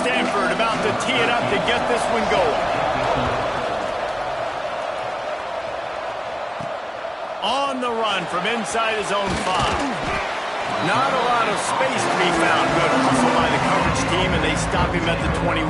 Stanford about to tee it up to get this one going. On the run from inside his own 5. Not a lot of space to be found. Good hustle by the coverage team, and they stop him at the 21.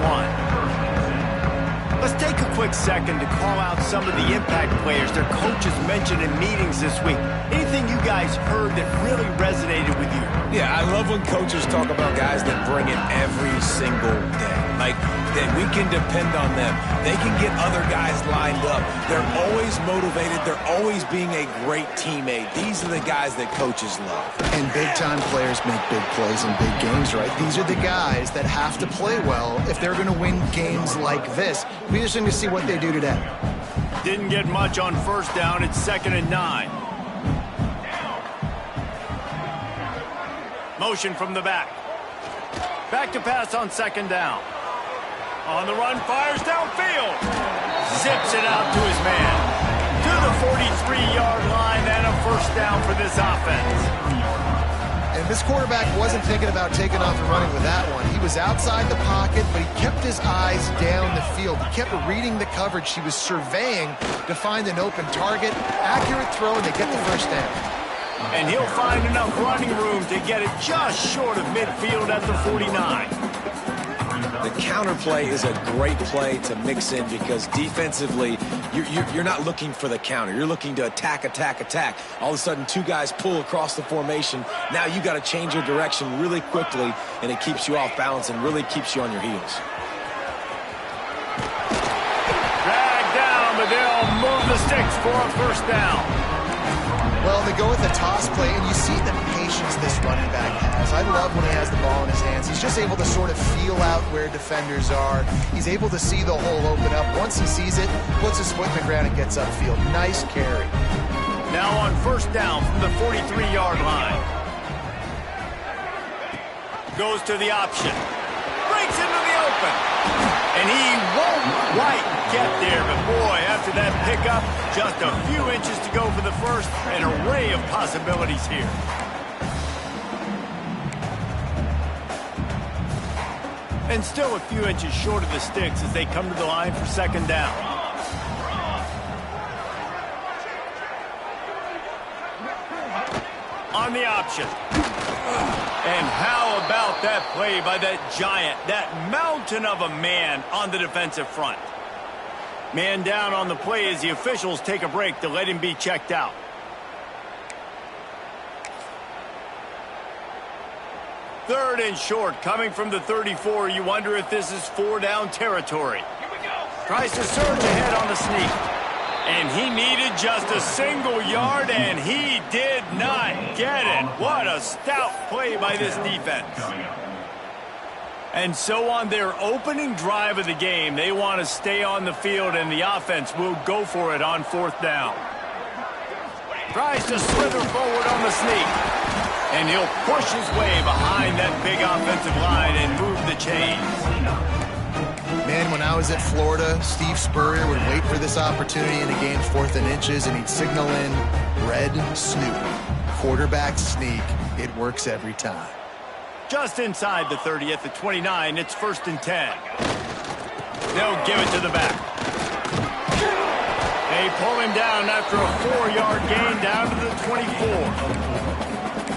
Let's take a quick second to call out some of the impact players their coaches mentioned in meetings this week. Anything you guys heard that really resonated with you? Yeah, I love when coaches talk about guys that bring it every single day. Like, that we can depend on them. They can get other guys lined up. They're always motivated. They're always being a great teammate. These are the guys that coaches love. And big-time players make big plays in big games, right? These are the guys that have to play well if they're going to win games like this. We just need to see what they do today. Didn't get much on first down. It's 2nd and 9. Motion from the back. Back to pass on 2nd down. On the run, fires downfield. Zips it out to his man. To the 43-yard line and a first down for this offense. And this quarterback wasn't thinking about taking off and running with that one. He was outside the pocket, but he kept his eyes down the field. He kept reading the coverage. He was surveying to find an open target. Accurate throw, and they get the first down. And he'll find enough running room to get it just short of midfield at the 49. The counter play is a great play to mix in because defensively, you're not looking for the counter. You're looking to attack, attack, attack. All of a sudden, 2 guys pull across the formation. Now you got to change your direction really quickly, and it keeps you off balance and really keeps you on your heels. Dragged down, but they'll move the sticks for a first down. Well, they go with the toss play, and you see the patience this running back has. I love when he has the ball in his hands. He's just able to sort of feel out where defenders are. He's able to see the hole open up. Once he sees it, puts his foot in the ground and gets upfield. Nice carry. Now on first down from the 43-yard line. Goes to the option. Breaks into the open. And he won't quite get there, but boy, after that pickup, just a few inches to go for the first. An array of possibilities here. And still a few inches short of the sticks as they come to the line for 2nd down. On the option. And how about that play by that giant, that mountain of a man on the defensive front? Man down on the play as the officials take a break to let him be checked out. Third and short, coming from the 34. You wonder if this is 4-down territory. Here we go. Tries to surge ahead on the sneak. And he needed just a single yard, and he did not get it. What a stout play by this defense. And so on their opening drive of the game, they want to stay on the field, and the offense will go for it on 4th down. Tries to slither forward on the sneak. And he'll push his way behind that big offensive line and move the chains. Man, when I was at Florida, Steve Spurrier would wait for this opportunity in a game's 4th and inches, and he'd signal in red snoop. Quarterback sneak. It works every time. Just inside the 30 at the 29, it's 1st and 10. They'll give it to the back. They pull him down after a 4-yard gain down to the 24.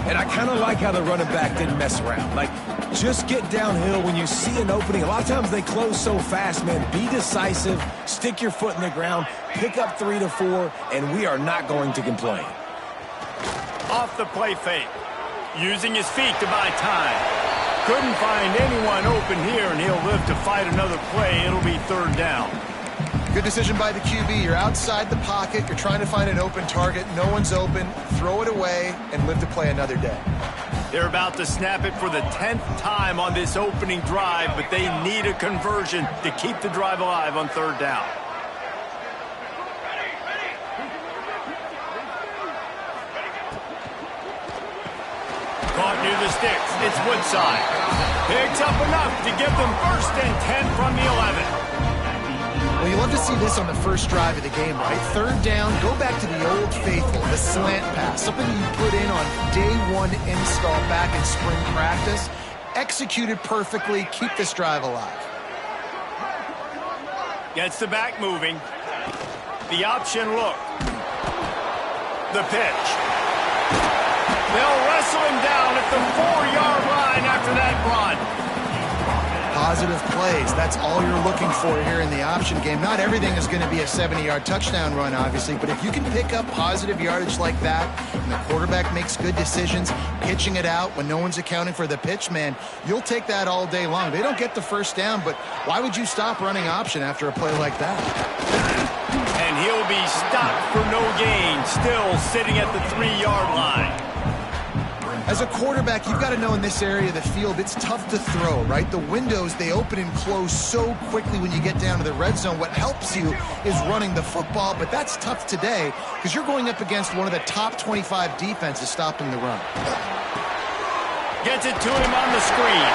And I kind of like how the running back didn't mess around. Like, just get downhill when you see an opening. A lot of times they close so fast, man. Be decisive, stick your foot in the ground, pick up 3 to 4, and we are not going to complain. Off the play fake. Using his feet to buy time. Couldn't find anyone open here, and he'll live to fight another play. It'll be 3rd down. Good decision by the QB. You're outside the pocket. You're trying to find an open target. No one's open. Throw it away and live to play another day. They're about to snap it for the 10th time on this opening drive, but they need a conversion to keep the drive alive on 3rd down. Caught near the sticks. It's Woodside. Picks up enough to give them 1st and 10 from the 11. Well, you love to see this on the first drive of the game, right? Third down, go back to the old faithful, the slant pass, something you put in on day one install back in spring practice. Executed perfectly, keep this drive alive. Gets the back moving. The option look. The pitch. They'll wrestle him down at the 4-yard line after that run. Positive plays, that's all you're looking for here in the option game. Not everything is going to be a 70-yard touchdown run, obviously, but if you can pick up positive yardage like that, and the quarterback makes good decisions, pitching it out when no one's accounting for the pitch, man, you'll take that all day long. They don't get the first down, but why would you stop running option after a play like that? And he'll be stopped for no gain, still sitting at the 3-yard line. As a quarterback, you've got to know in this area of the field, it's tough to throw, right? The windows, they open and close so quickly when you get down to the red zone. What helps you is running the football, but that's tough today because you're going up against one of the top 25 defenses stopping the run. Gets it to him on the screen.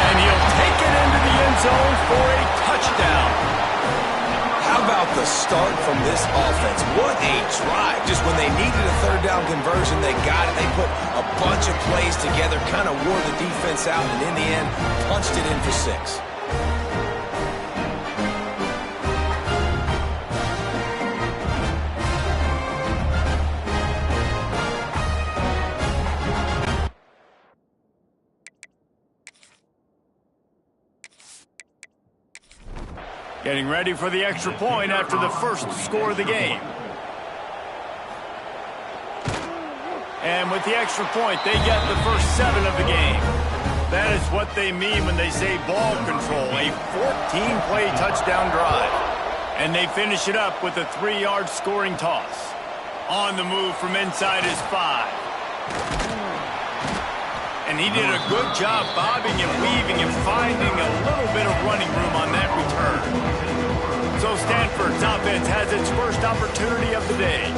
And he'll take it into the end zone for a touchdown. How about the start from this offense? What a drive. Just when they needed a third down conversion, they got it. They put a bunch of plays together, kind of wore the defense out, and in the end, punched it in for 6. Getting ready for the extra point after the first score of the game. And with the extra point, they get the first 7 of the game. That is what they mean when they say ball control, a 14-play touchdown drive. And they finish it up with a 3-yard scoring toss. On the move from inside his 5. And he did a good job bobbing and weaving and finding a little bit of running room on that return. So Stanford's offense has its first opportunity of the day.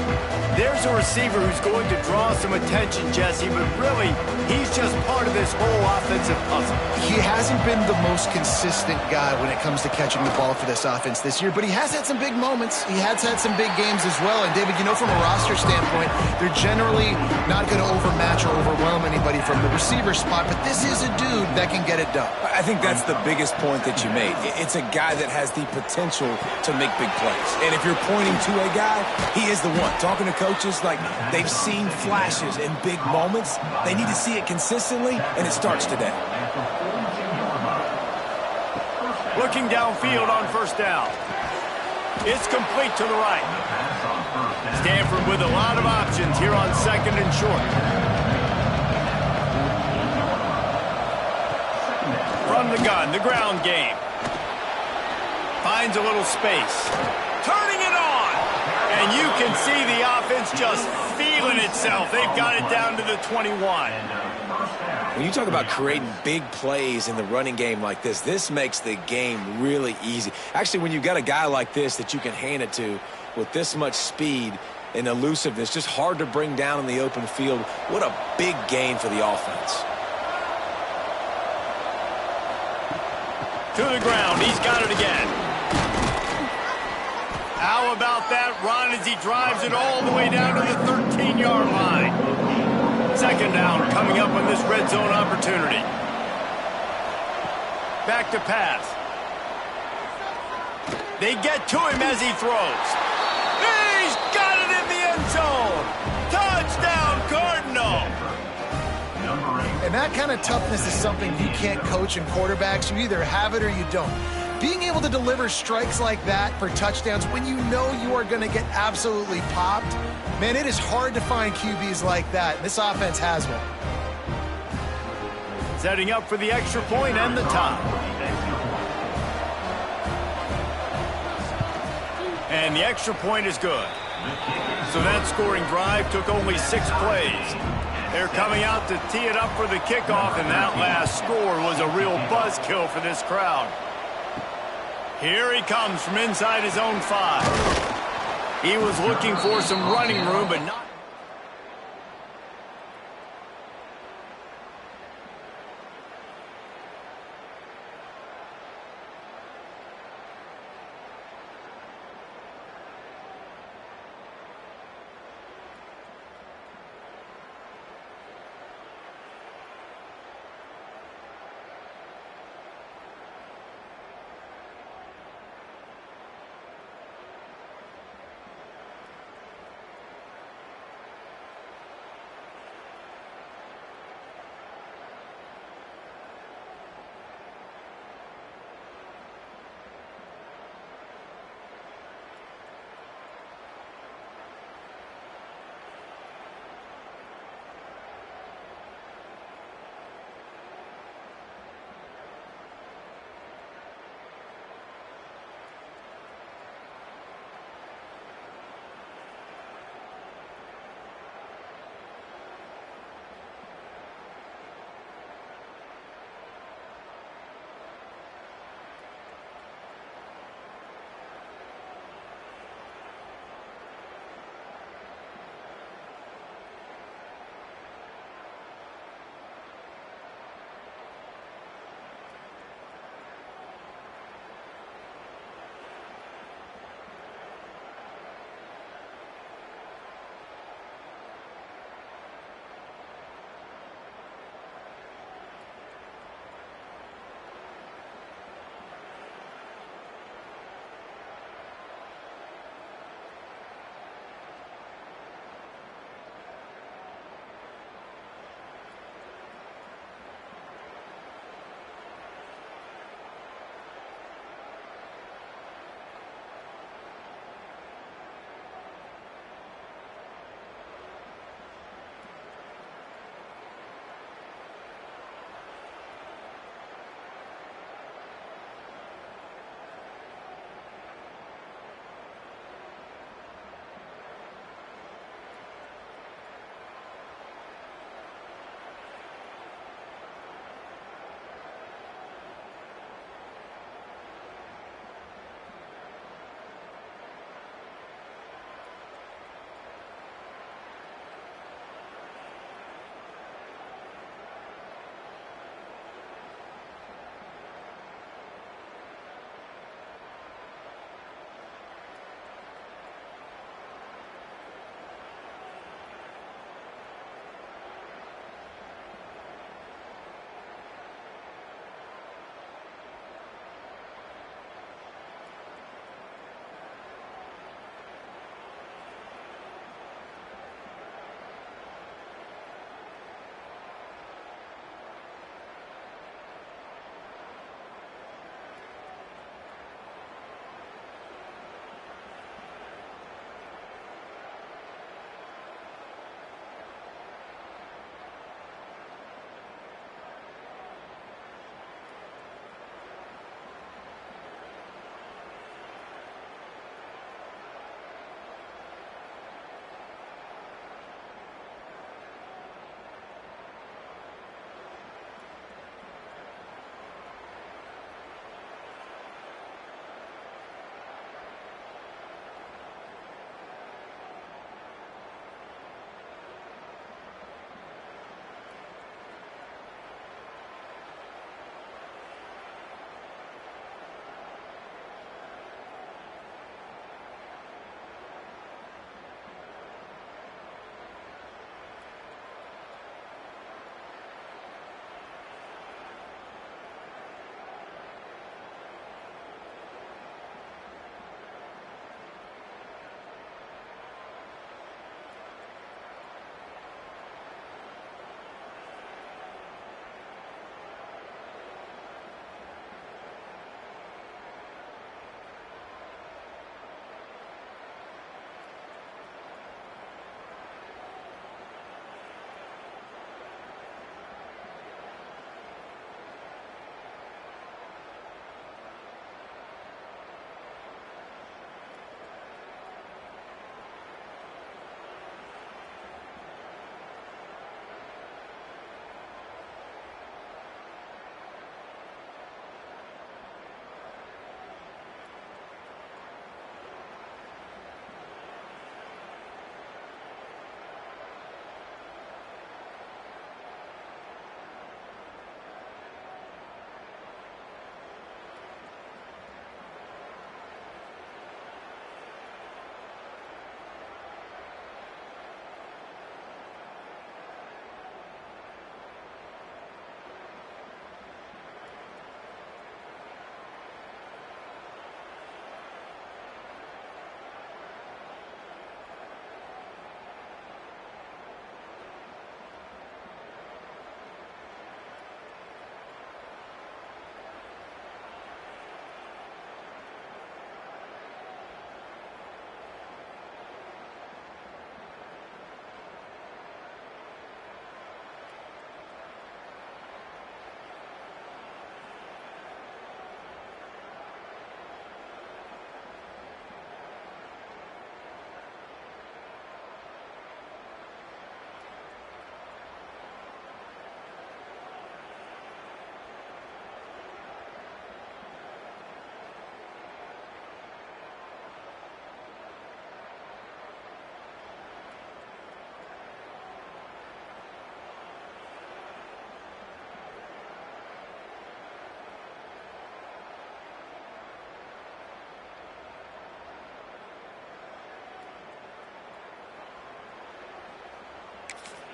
There's a receiver who's going to draw some attention, Jesse, but really, he's just part of this whole offensive puzzle. He hasn't been the most consistent guy when it comes to catching the ball for this offense this year, but he has had some big moments. He has had some big games as well. And, David, you know, from a roster standpoint, they're generally not going to overmatch or overwhelm anybody from the receiver spot, but this is a dude that can get it done. I think that's the biggest point that you made. It's a guy that has the potential to make big plays. And if you're pointing to a guy, he is the one. Talking to coaches, like, they've seen flashes and big moments. They need to see it consistently, and it starts today. Looking downfield on first down. It's complete to the right. Stanford with a lot of options here on 2nd and short. From the gun, the ground game. Finds a little space. Turning it on. And you can see the offense just feeling itself. They've got it down to the 21. When you talk about creating big plays in the running game like this makes the game really easy. Actually, when you've got a guy like this that you can hand it to with this much speed and elusiveness, just hard to bring down in the open field, what a big gain for the offense. To the ground. He's got it again. How about that run as he drives it all the way down to the 13-yard line? 2nd down coming up on this red zone opportunity. Back to pass. They get to him as he throws. He's got it in the end zone. Touchdown, Cardinal. And that kind of toughness is something you can't coach in quarterbacks. You either have it or you don't. Being able to deliver strikes like that for touchdowns when you know you are going to get absolutely popped, man, it is hard to find QBs like that. This offense has one. Setting up for the extra point and the tie. And the extra point is good. So that scoring drive took only 6 plays. They're coming out to tee it up for the kickoff, and that last score was a real buzzkill for this crowd. Here he comes from inside his own 5. He was looking for some running room, but not.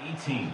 18.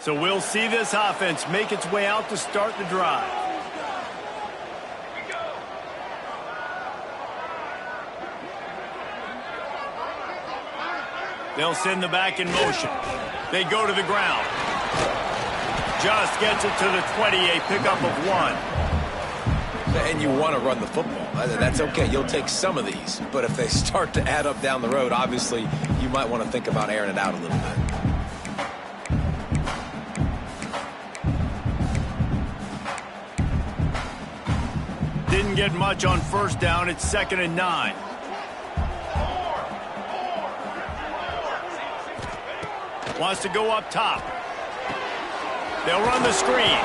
So we'll see this offense make its way out to start the drive. They'll send the back in motion. They go to the ground. Just gets it to the 20, a pickup of 1. And you want to run the football. That's okay. You'll take some of these. But if they start to add up down the road, obviously you might want to think about airing it out a little bit. Didn't get much on first down. It's 2nd and 9. Wants to go up top. They'll run the screen.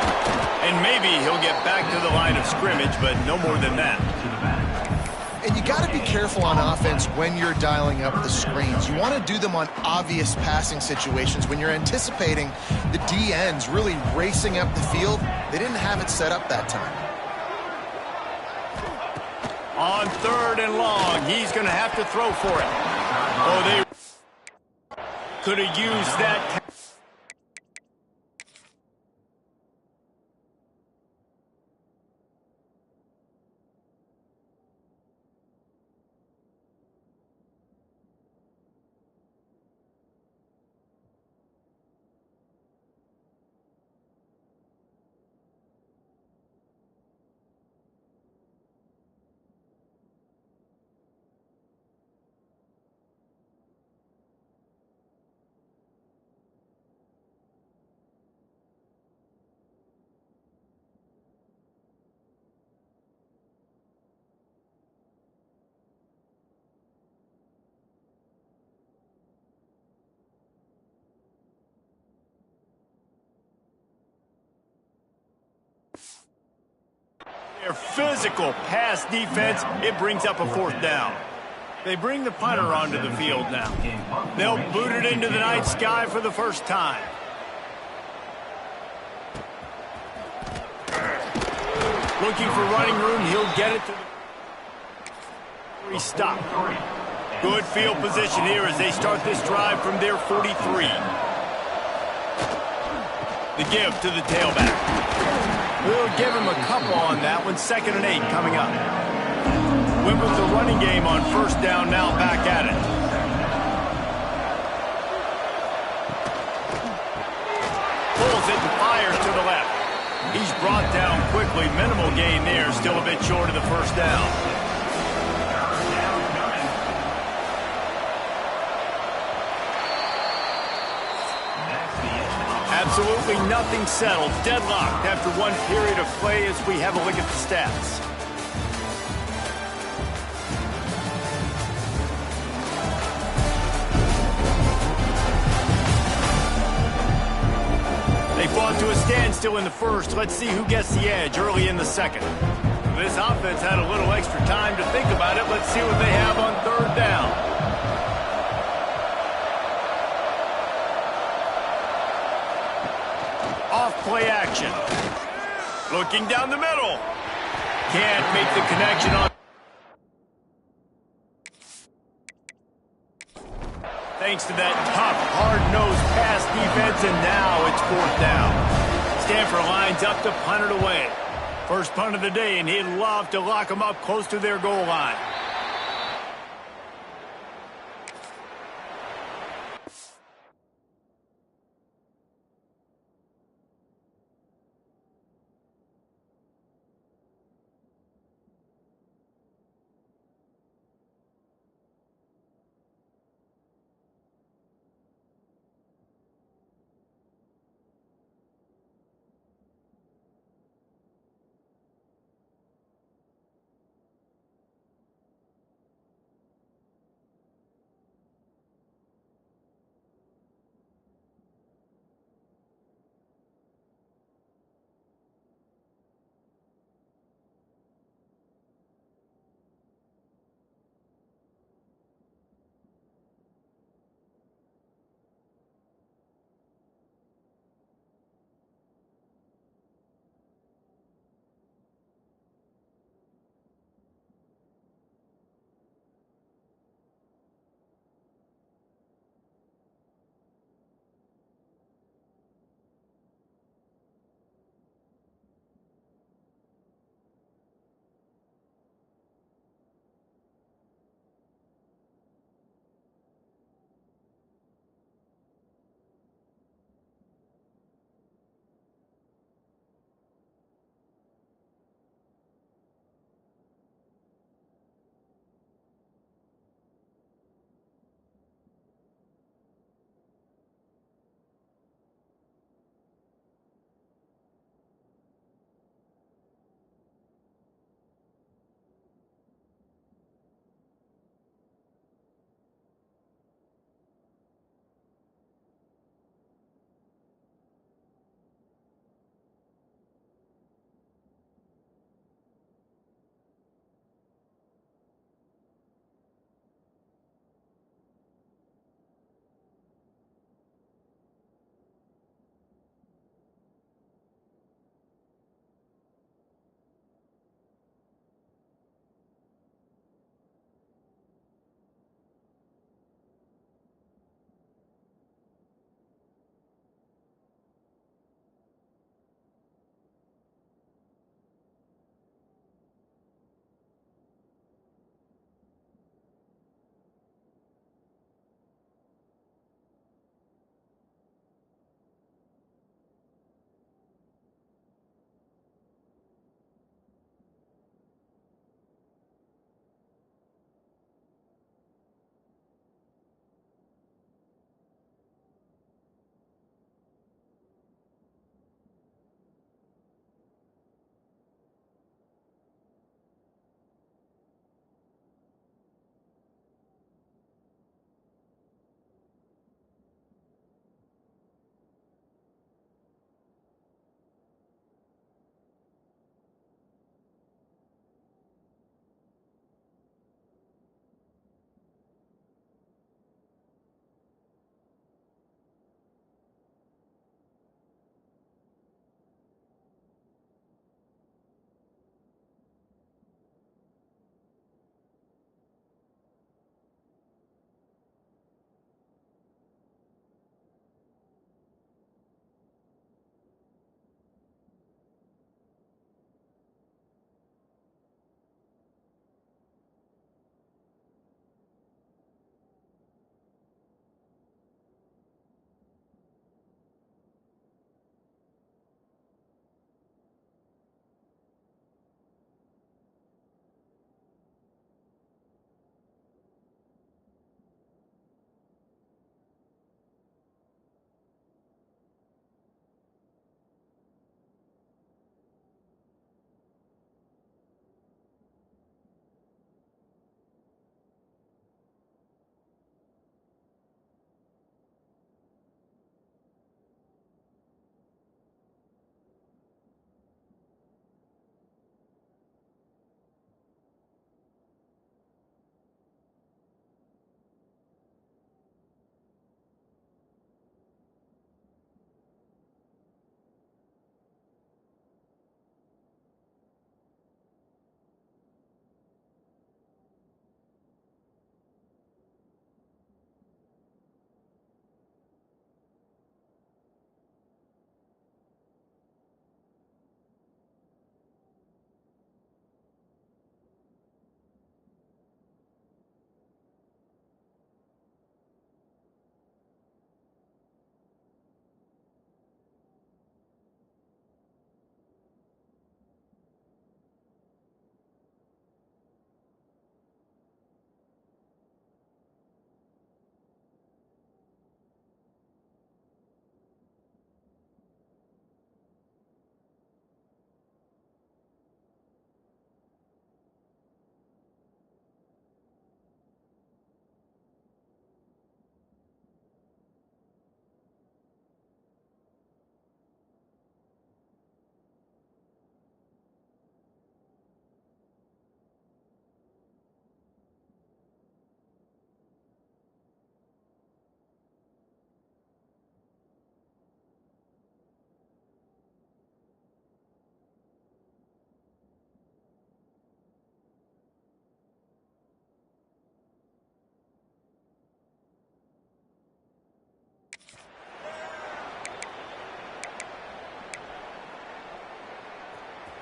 And maybe he'll get back to the line of scrimmage, but no more than that. And you got to be careful on offense when you're dialing up the screens. You want to do them on obvious passing situations. When you're anticipating the DNs really racing up the field, they didn't have it set up that time. On 3rd and long, he's going to have to throw for it. Oh, they could have used that. Their physical pass defense, it brings up a 4th down. They bring the punter onto the field now. They'll boot it into the night sky for the first time. Looking for running room, he'll get it to the stop. Good field position here as they start this drive from their 43. The give to the tailback. We'll give him a couple on that one. 2nd and 8 coming up. Went with the running game on 1st down, now back at it. Pulls it and fires to the left. He's brought down quickly. Minimal gain there. Still a bit short of the 1st down. Absolutely nothing settled. Deadlocked after one period of play as we have a look at the stats. They fought to a standstill in the 1st. Let's see who gets the edge early in the 2nd. This offense had a little extra time to think about it. Let's see what they have on 3rd down. Off-play action. Looking down the middle. Can't make the connection on. Thanks to that tough, hard-nosed pass defense, and now it's 4th down. Stanford lines up to punt it away. First punt of the day, and he'd love to lock them up close to their goal line.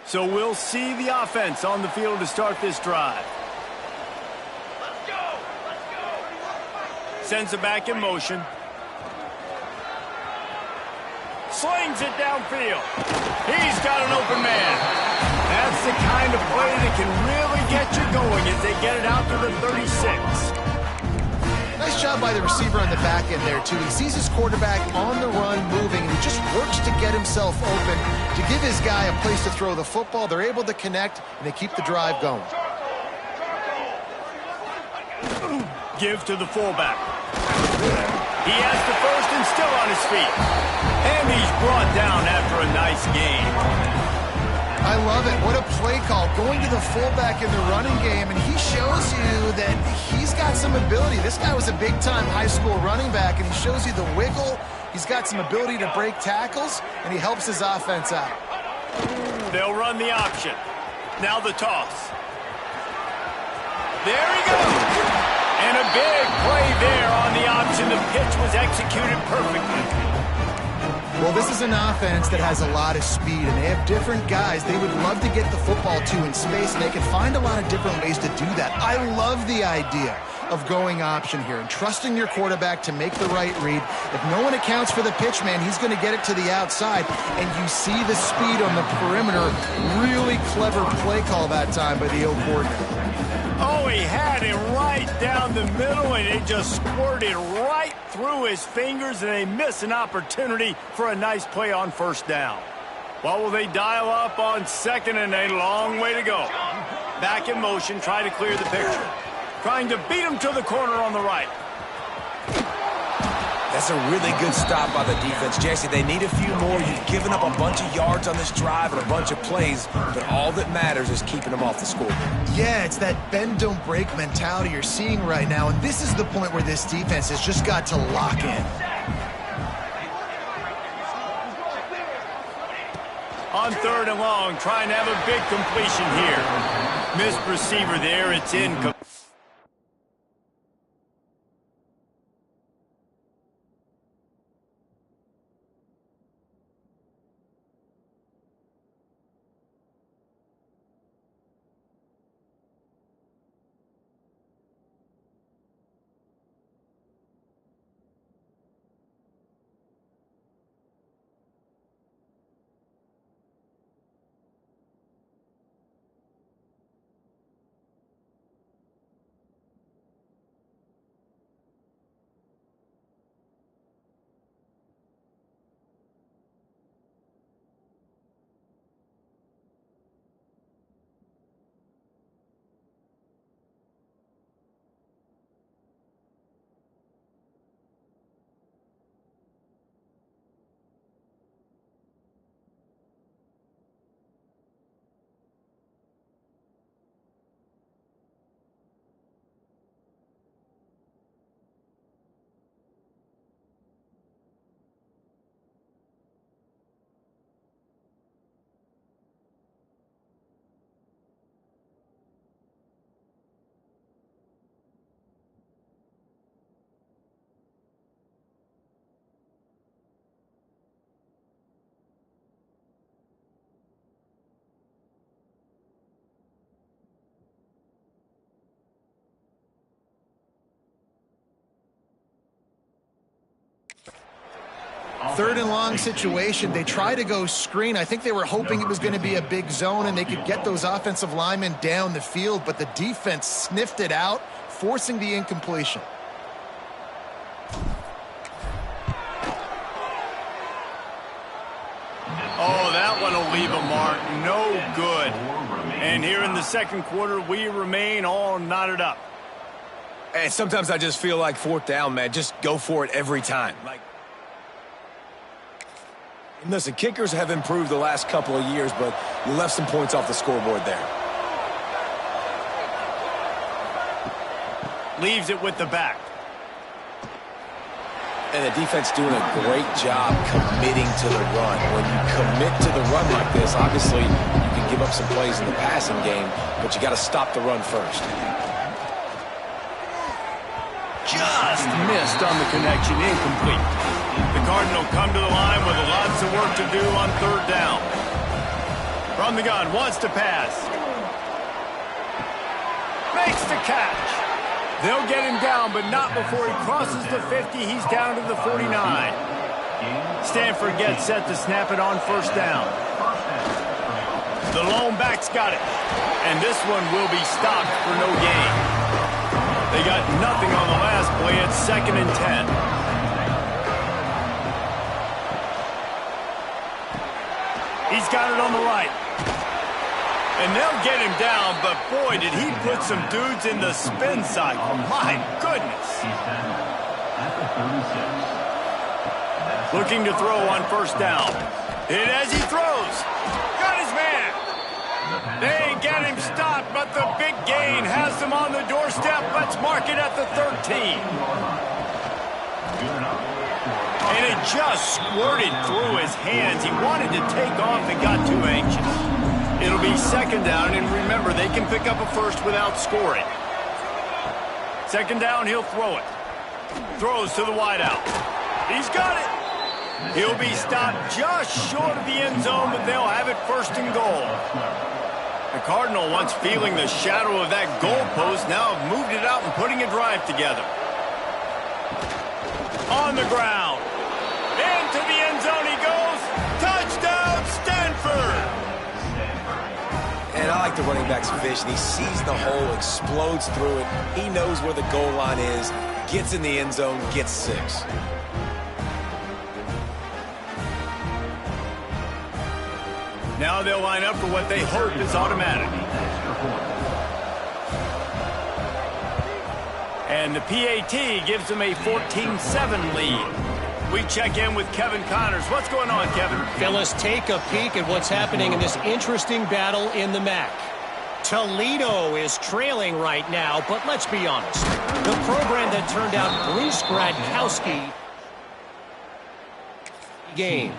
So we'll see the offense on the field to start this drive. Let's go! Let's go! Sends it back in motion. Slings it downfield. He's got an open man. That's the kind of play that can really get you going as they get it out to the 36. Nice job by the receiver on the back end there, too. He sees his quarterback on the run moving, and he just works to get himself open to give his guy a place to throw the football. They're able to connect, and they keep the drive going. Give to the fullback. He has the first and still on his feet. And he's brought down after a nice game. I love it. What a play call. Going to the fullback in the running game, and he shows you that he's got some ability. This guy was a big-time high school running back, and he shows you the wiggle. He's got some ability to break tackles, and he helps his offense out. They'll run the option. Now the toss. There he goes. And a big play there on the option. The pitch was executed perfectly. Well, this is an offense that has a lot of speed, and they have different guys they would love to get the football to in space, and they can find a lot of different ways to do that. I love the idea of going option here and trusting your quarterback to make the right read. If no one accounts for the pitch, man, he's going to get it to the outside, and you see the speed on the perimeter. Really clever play call that time by the O coordinator. Oh, he had it right down the middle, and it just squirted right through his fingers, and they miss an opportunity for a nice play on first down. What will they dial up on second, and a long way to go? Back in motion, try to clear the picture. Trying to beat him to the corner on the right. That's a really good stop by the defense. Jesse, they need a few more. You've given up a bunch of yards on this drive and a bunch of plays, but all that matters is keeping them off the scoreboard. Yeah, it's that bend, don't break mentality you're seeing right now, and this is the point where this defense has just got to lock in. On third and long, trying to have a big completion here. Missed receiver there, it's incomplete. Third and long situation. They try to go screen. I think they were hoping it was going to be a big zone and they could get those offensive linemen down the field, but the defense sniffed it out, forcing the incompletion. Oh, that one will leave a mark. No good. And here in the second quarter, we remain all knotted up. And sometimes I just feel like fourth down, man. Just go for it every time. Listen, kickers have improved the last couple of years, but you left some points off the scoreboard there. Leaves it with the back. And the defense doing a great job committing to the run. When you commit to the run like this, obviously you can give up some plays in the passing game, but you got to stop the run first. Just missed on the connection, incomplete. The Cardinals come to the line with lots of work to do on third down. From the gun, wants to pass. Makes the catch. They'll get him down, but not before he crosses the 50. He's down to the 49. Stanford gets set to snap it on first down. The lone back's got it. And this one will be stopped for no gain. They got nothing on the last play. It's 2nd and 10. He's got it on the right. And they'll get him down, but boy, did he put some dudes in the spin cycle. My goodness. Looking to throw on first down. Hit as he throws. Got his man. They get him stopped, but the big gain has them on the doorstep. Let's mark it at the 13. And it just squirted through his hands. He wanted to take off and got too anxious. It'll be 2nd down, and remember, they can pick up a first without scoring. 2nd down, he'll throw it. Throws to the wideout. He's got it. He'll be stopped just short of the end zone, but they'll have it 1st and goal. The Cardinal, once feeling the shadow of that goalpost, now have moved it out and putting a drive together. On the ground. Into the end zone he goes. Touchdown, Stanford! And I like the running back's vision. He sees the hole, explodes through it. He knows where the goal line is, gets in the end zone, gets 6. Now they'll line up for what they hope is automatic. And the PAT gives them a 14-7 lead. We check in with Kevin Connors. What's going on, Kevin? Fellas, take a peek at what's happening in this interesting battle in the MAC. Toledo is trailing right now, but let's be honest. The program that turned out Bruce Gradkowski game.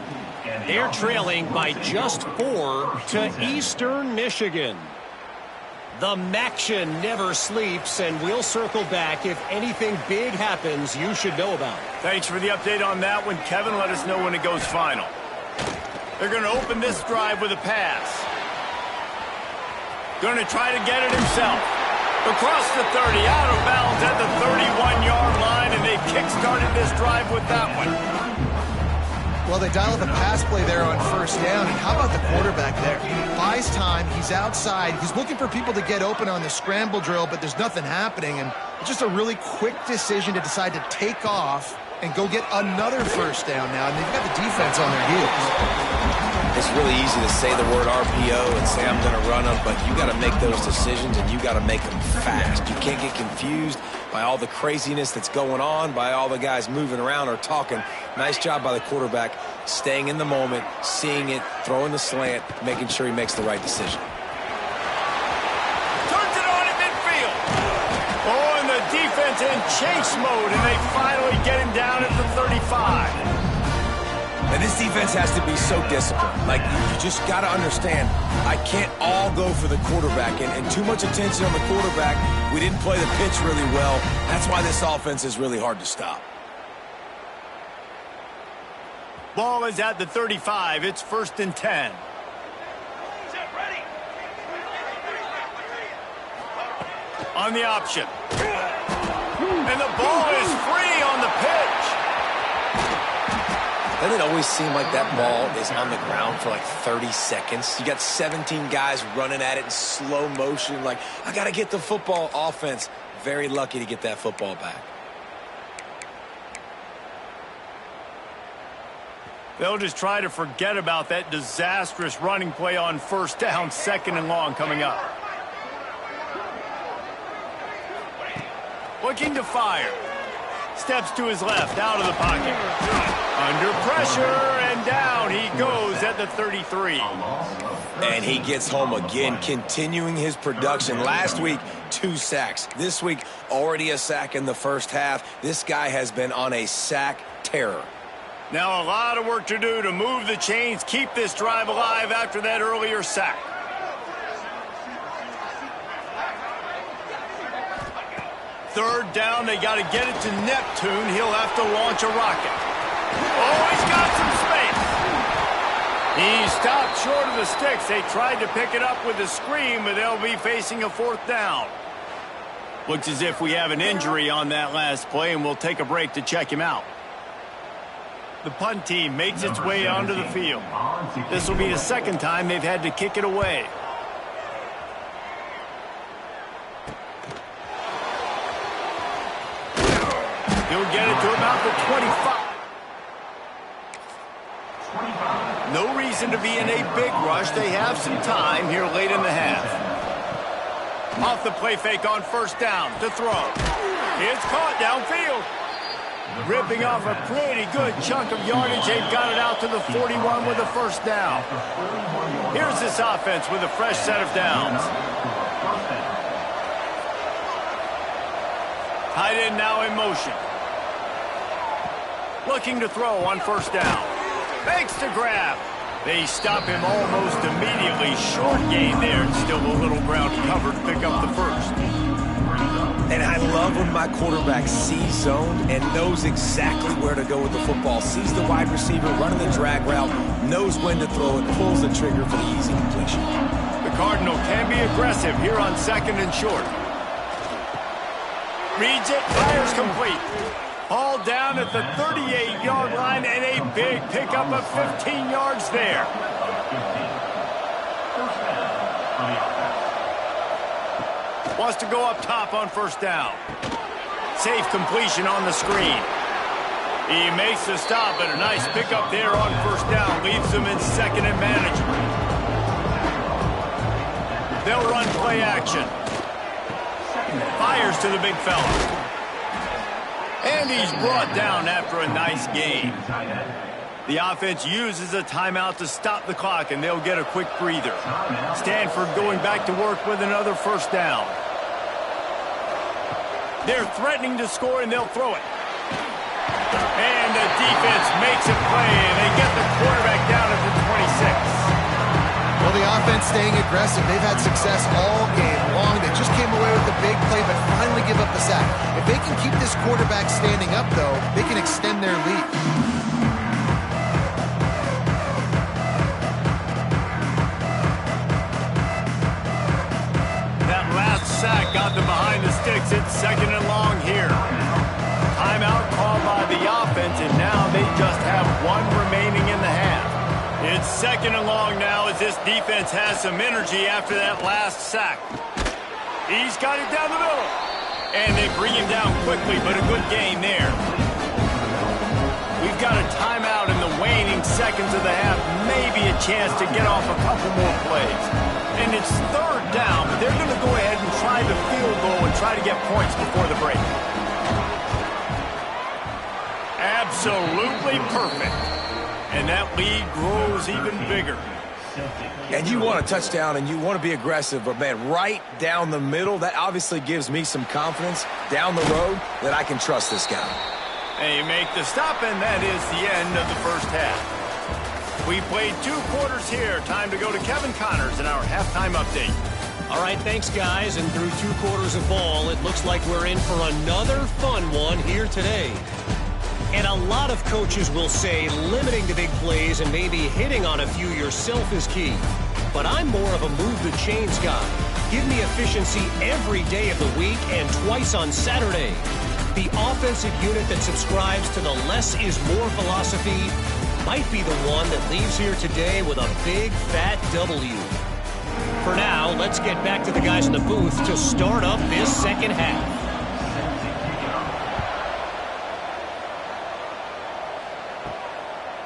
They're trailing by just 4 to Eastern Michigan. The MACtion never sleeps, and we'll circle back if anything big happens you should know about. Thanks for the update on that one, Kevin. Let us know when it goes final. They're going to open this drive with a pass. Going to try to get it himself. Across the 30, out of bounds at the 31-yard line, and they kick-started this drive with that one. Well, they dial up a pass play there on first down, and how about the quarterback there? Buys time, he's outside, he's looking for people to get open on the scramble drill, but there's nothing happening, and it's just a really quick decision to decide to take off and go get another first down now, and they've got the defense on their heels. It's really easy to say the word RPO and say I'm going to run them, but you got to make those decisions, and you got to make them fast. You can't get confused by all the craziness that's going on, by all the guys moving around or talking. Nice job by the quarterback, staying in the moment, seeing it, throwing the slant, making sure he makes the right decision. Turns it on at midfield. Oh, and the defense in chase mode, and they finally get him down at the 35. And this defense has to be so disciplined. Like, you just got to understand, I can't all go for the quarterback. And too much attention on the quarterback. We didn't play the pitch really well. That's why this offense is really hard to stop. Ball is at the 35. It's 1st and 10. On the option. And the ball is free on the pitch. Doesn't it always seem like that ball is on the ground for like 30 seconds? You got 17 guys running at it in slow motion. Like, I got to get the football. Offense, very lucky to get that football back. They'll just try to forget about that disastrous running play on first down, 2nd and long coming up. Looking to fire. Steps to his left, out of the pocket. Under pressure, and down he goes at the 33. And he gets home again, continuing his production. Last week, 2 sacks. This week, already a sack in the first half. This guy has been on a sack terror. Now a lot of work to do to move the chains, keep this drive alive after that earlier sack. Third down, they got to get it to Neptune. He'll have to launch a rocket. Oh, he's got some space. He stopped short of the sticks. They tried to pick it up with a screen, but they'll be facing a 4th down. Looks as if we have an injury on that last play, and we'll take a break to check him out. The punt team makes its way onto the field. This will be the 2nd time they've had to kick it away. He'll get it to about the 25. No reason to be in a big rush. They have some time here late in the half. Off the play fake on 1st down to throw. It's caught downfield. Ripping off a pretty good chunk of yardage. They've got it out to the 41 with a 1st down. Here's this offense with a fresh set of downs. Tight end now in motion. Looking to throw on 1st down. Fakes to grab. They stop him almost immediately. Short gain there, and still a little ground covered to pick up the 1st. And I love when my quarterback sees zone and knows exactly where to go with the football. Sees the wide receiver running the drag route, knows when to throw it, pulls the trigger for the easy completion. The Cardinal can be aggressive here on 2nd and short. Reads it, fires complete. All down at the 38-yard line, and a big pickup of 15 yards there. Wants to go up top on 1st down. Safe completion on the screen. He makes the stop, but a nice pickup there on 1st down. Leaves him in 2nd and manageable. They'll run play action. Fires to the big fella. And he's brought down after a nice gain. The offense uses a timeout to stop the clock, and they'll get a quick breather. Stanford going back to work with another 1st down. They're threatening to score, and they'll throw it. And the defense makes a play, and they get the quarterback down at the 26. Well, the offense staying aggressive. They've had success all game long. They just came away with a big play, but finally give up the sack. If they can keep this quarterback standing up, though, they can extend their lead. That last sack got them behind the sticks. It's 2nd and long here. Timeout called by the offense, and now they just have 1 remaining in the half. It's 2nd and long now as this defense has some energy after that last sack. He's got it down the middle. And they bring him down quickly, but a good gain there. We've got a timeout in the waning seconds of the half. Maybe a chance to get off a couple more plays. And it's 3rd down, but they're going to go ahead and try the field goal and try to get points before the break. Absolutely perfect. And that lead grows even bigger. And you want a touchdown and you want to be aggressive, but, man, right down the middle, that obviously gives me some confidence down the road that I can trust this guy. They make the stop, and that is the end of the 1st half. We played 2 quarters here. Time to go to Kevin Connors in our halftime update. All right, thanks, guys. And through 2 quarters of ball, it looks like we're in for another fun one here today. And a lot of coaches will say limiting the big plays and maybe hitting on a few yourself is key. But I'm more of a move the chains guy. Give me efficiency every day of the week and twice on Saturday. The offensive unit that subscribes to the less is more philosophy might be the one that leaves here today with a big fat W. For now, let's get back to the guys in the booth to start up this 2nd half.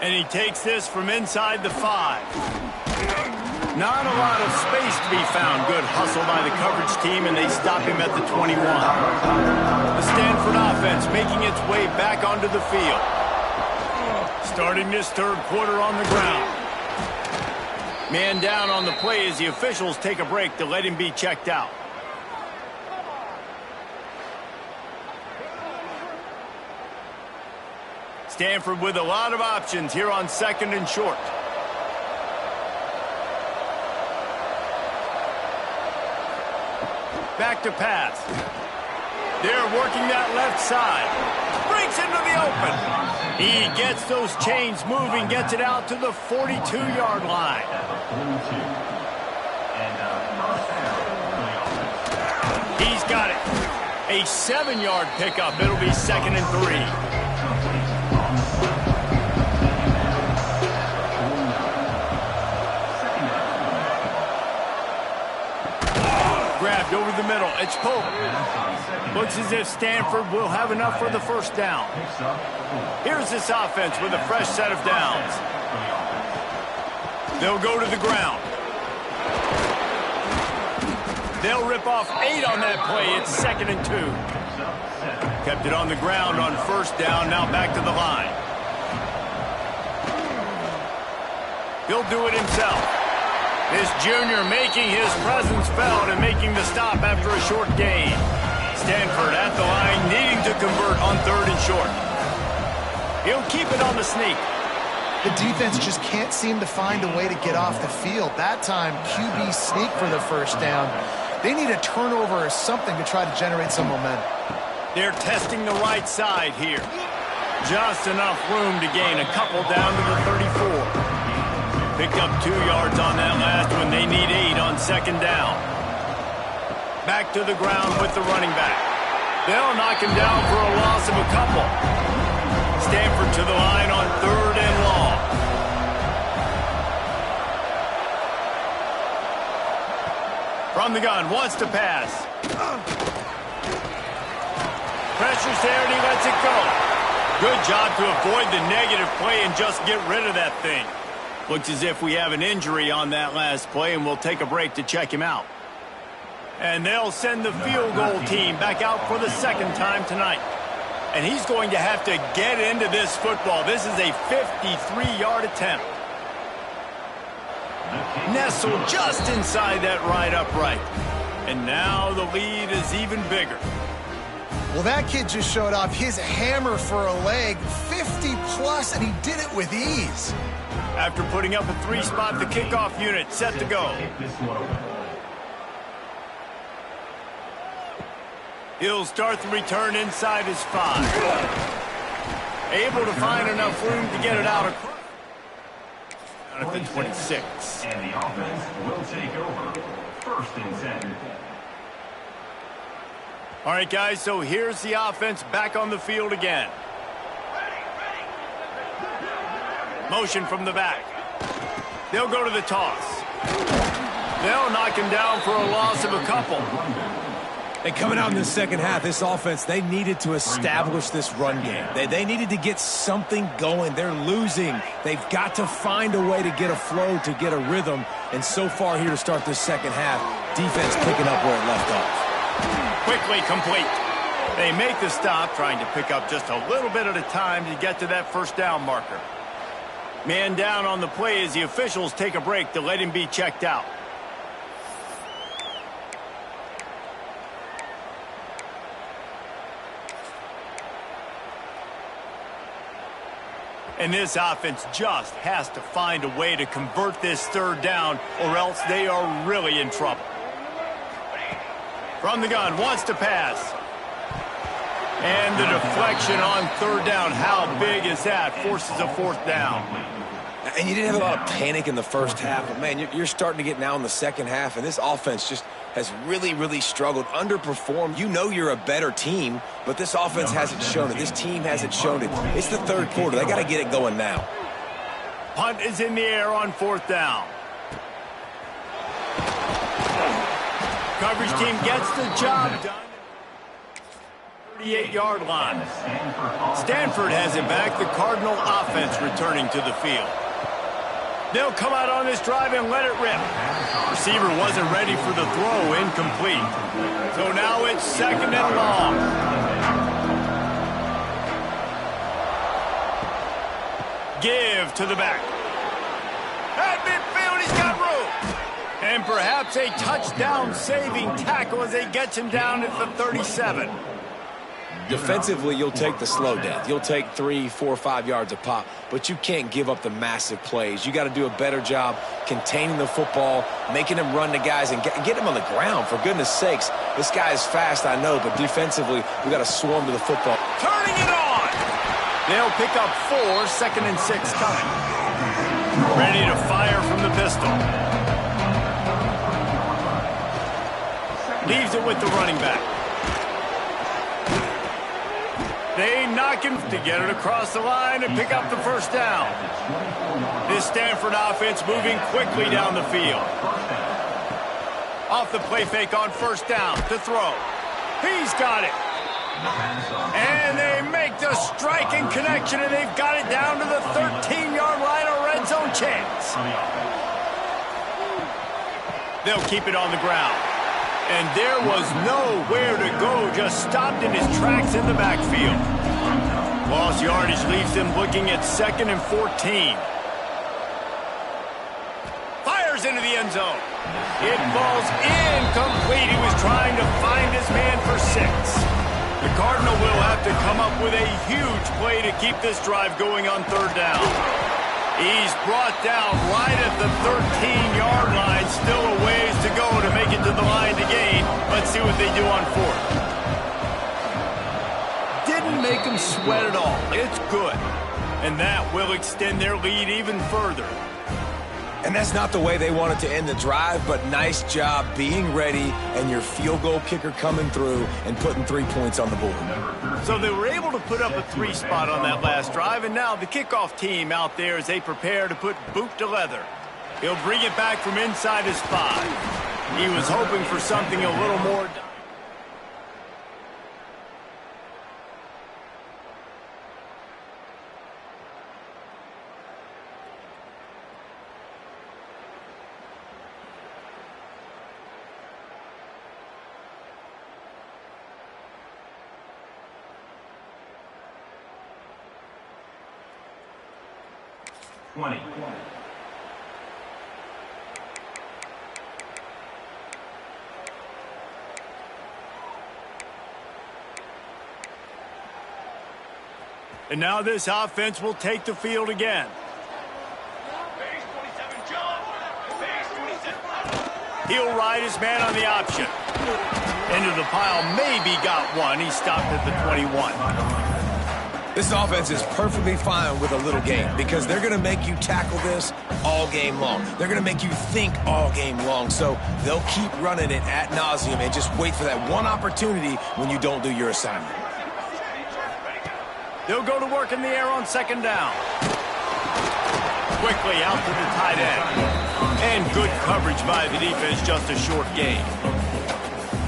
And he takes this from inside the 5. Not a lot of space to be found. Good hustle by the coverage team, and they stop him at the 21. The Stanford offense making its way back onto the field. Starting this 3rd quarter on the ground. Man down on the play as the officials take a break to let him be checked out. Stanford with a lot of options here on 2nd and short. Back to pass. They're working that left side. Breaks Gets into the open. He gets those chains moving, gets it out to the 42-yard line. He's got it. A 7-yard pickup. It'll be 2nd and 3. Grabbed over the middle. It's pulled. Looks as if Stanford will have enough for the first down. Here's this offense with a fresh set of downs. They'll go to the ground. They'll rip off 8 on that play. It's 2nd and 2. Kept it on the ground on first down. Now back to the line. He'll do it himself. This junior making his presence felt and making the stop after a short gain. Stanford at the line, needing to convert on 3rd and short. He'll keep it on the sneak. The defense just can't seem to find a way to get off the field. That time, QB sneak for the first down. They need a turnover or something to try to generate some momentum. They're testing the right side here. Just enough room to gain a couple down to the 34. Picked up 2 yards on that last one. They need 8 on 2nd down. Back to the ground with the running back. They'll knock him down for a loss of a couple. Stanford to the line on 3rd and long. From the gun, wants to pass. Pressure's there and he lets it go. Good job to avoid the negative play and just get rid of that thing. Looks as if we have an injury on that last play, and we'll take a break to check him out. And they'll send the field goal team back out for the 2nd time tonight. And he's going to have to get into this football. This is a 53-yard attempt. Nestled just inside that right upright. And now the lead is even bigger. Well, that kid just showed off his hammer for a leg, 50-plus, and he did it with ease. After putting up a 3-spot, the kickoff unit set to go. He'll start the return inside his 5. Able to find enough room to get it out across. Down at the 26. And the offense will take over 1st and 10. All right, guys, so here's the offense back on the field again. Motion from the back. They'll go to the toss. They'll knock him down for a loss of a couple. And coming out in the second half, this offense, they needed to establish this run game. They needed to get something going. They're losing. They've got to find a way to get a flow, to get a rhythm. And so far here to start this second half, defense picking up where it left off. Quickly complete. They make the stop, trying to pick up just a little bit at a time to get to that first down marker. Man down on the play as the officials take a break to let him be checked out. And this offense just has to find a way to convert this 3rd down, or else they are really in trouble. From the gun, wants to pass. And the deflection on 3rd down. How big is that? Forces a 4th down. And you didn't have a lot of panic in the first half, but, man, you're starting to get now in the second half, and this offense just has really, really struggled, underperformed. You know you're a better team, but this offense hasn't shown it. This team hasn't shown it. It's the 3rd quarter. They got to get it going now. Punt is in the air on 4th down. Coverage team gets the job done. 38-yard line. Stanford has it back. The Cardinal offense returning to the field. They'll come out on this drive and let it rip. Receiver wasn't ready for the throw, incomplete. So now it's 2nd and long. Give to the back. At midfield, he's got room. And perhaps a touchdown-saving tackle as they get him down at the 37. Defensively, you'll take the slow death. You'll take 3, 4, 5 yards a pop, but you can't give up the massive plays. You got to do a better job containing the football, making them run to guys, and get them on the ground, for goodness sakes. This guy is fast, I know, but defensively, we got to swarm to the football. Turning it on! They'll pick up 4, 2nd and 6 coming. Ready to fire from the pistol. Leaves it with the running back. They knock him to get it across the line and pick up the first down. This Stanford offense moving quickly down the field. Off the play fake on first down to throw. He's got it. And they make the striking connection, and they've got it down to the 13-yard line, a red zone chance. They'll keep it on the ground. And there was nowhere to go, just stopped in his tracks in the backfield. Lost yardage leaves him looking at 2nd and 14. Fires into the end zone. It falls incomplete. He was trying to find his man for 6. The Cardinal will have to come up with a huge play to keep this drive going on 3rd down. He's brought down right at the 13-yard line. Still a ways to go to make it to the line to gain. Let's see what they do on 4th. Didn't make them sweat at all. It's good. And that will extend their lead even further. And that's not the way they wanted to end the drive, but nice job being ready and your field goal kicker coming through and putting 3 points on the board. So they were able to put up a 3 spot on that last drive, and now the kickoff team out there as they prepare to put boot to leather. He'll bring it back from inside his 5. He was hoping for something a little more. And now this offense will take the field again. He'll ride his man on the option. Into the pile, maybe got one. He stopped at the 21. This offense is perfectly fine with a little game because they're going to make you tackle this all game long. They're going to make you think all game long. So they'll keep running it ad nauseum and just wait for that one opportunity when you don't do your assignment. They'll go to work in the air on 2nd down. Quickly out to the tight end. And good coverage by the defense, just a short gain.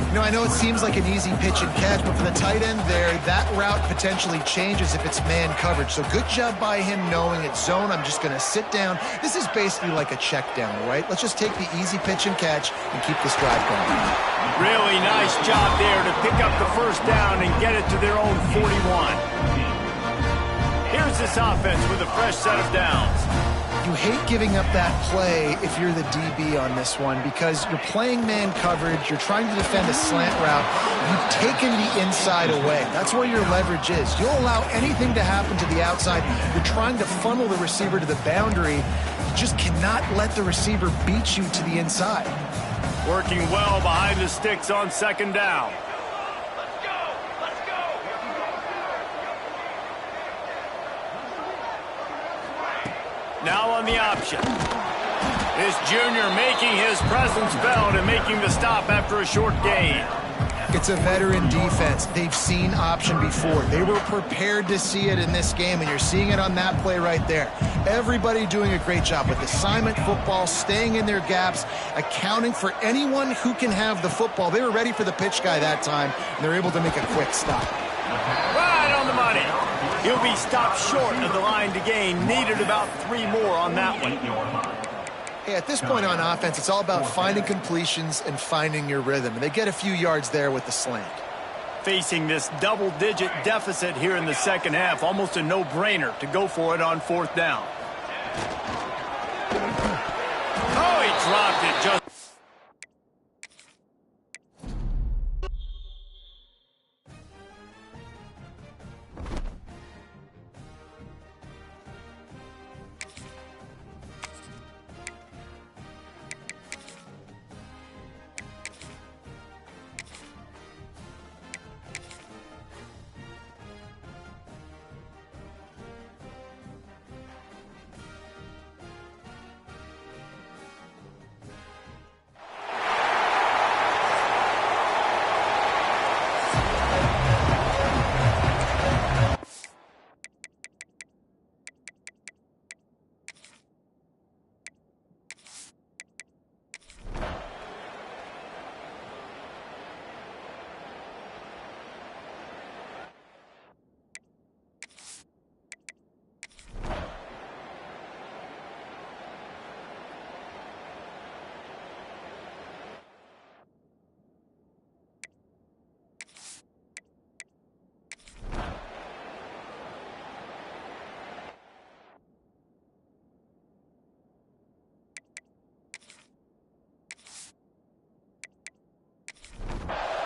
You know, I know it seems like an easy pitch and catch, but for the tight end there, that route potentially changes if it's man coverage. So good job by him knowing it's zone. I'm just going to sit down. This is basically like a check down, right? Let's just take the easy pitch and catch and keep this drive going. Really nice job there to pick up the first down and get it to their own 41. Here's this offense with a fresh set of downs. You hate giving up that play if you're the DB on this one because you're playing man coverage, you're trying to defend a slant route, you've taken the inside away. That's where your leverage is. You'll allow anything to happen to the outside. You're trying to funnel the receiver to the boundary. You just cannot let the receiver beat you to the inside. Working well behind the sticks on 2nd down. Now on the option. This junior making his presence felt and making the stop after a short gain. It's a veteran defense. They've seen option before. They were prepared to see it in this game, and you're seeing it on that play right there. Everybody doing a great job with assignment football, staying in their gaps, accounting for anyone who can have the football. They were ready for the pitch guy that time, and they're able to make a quick stop. Right on the money. He'll be stopped short of the line to gain. Needed about 3 more on that one. Hey, at this point on offense, it's all about finding completions and finding your rhythm. And they get a few yards there with the slant. Facing this double-digit deficit here in the second half, almost a no-brainer to go for it on 4th down. Oh, he dropped it just...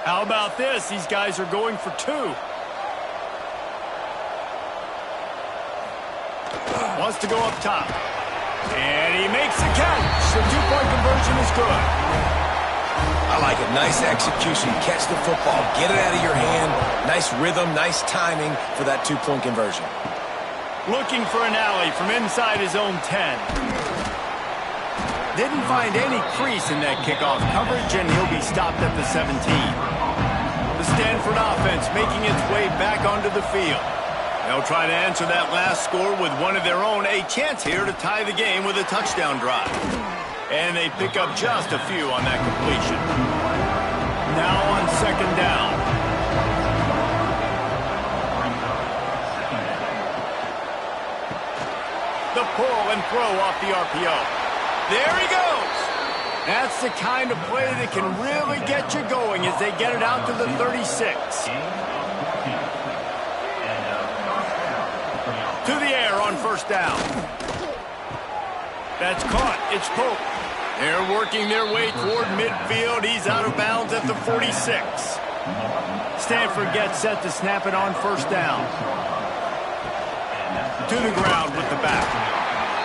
How about this? These guys are going for two. Wants to go up top. And he makes the catch. The two-point conversion is good. I like it. Nice execution. Catch the football. Get it out of your hand. Nice rhythm, nice timing for that two-point conversion. Looking for an alley from inside his own 10. Didn't find any crease in that kickoff coverage, and he'll be stopped at the 17. The Stanford offense making its way back onto the field. They'll try to answer that last score with one of their own. A chance here to tie the game with a touchdown drive. And they pick up just a few on that completion. Now on second down. The pull and throw off the RPO. There he goes. That's the kind of play that can really get you going as they get it out to the 36. To the air on first down. That's caught. It's Pope. They're working their way toward midfield. He's out of bounds at the 46. Stanford gets set to snap it on first down. To the ground with the back.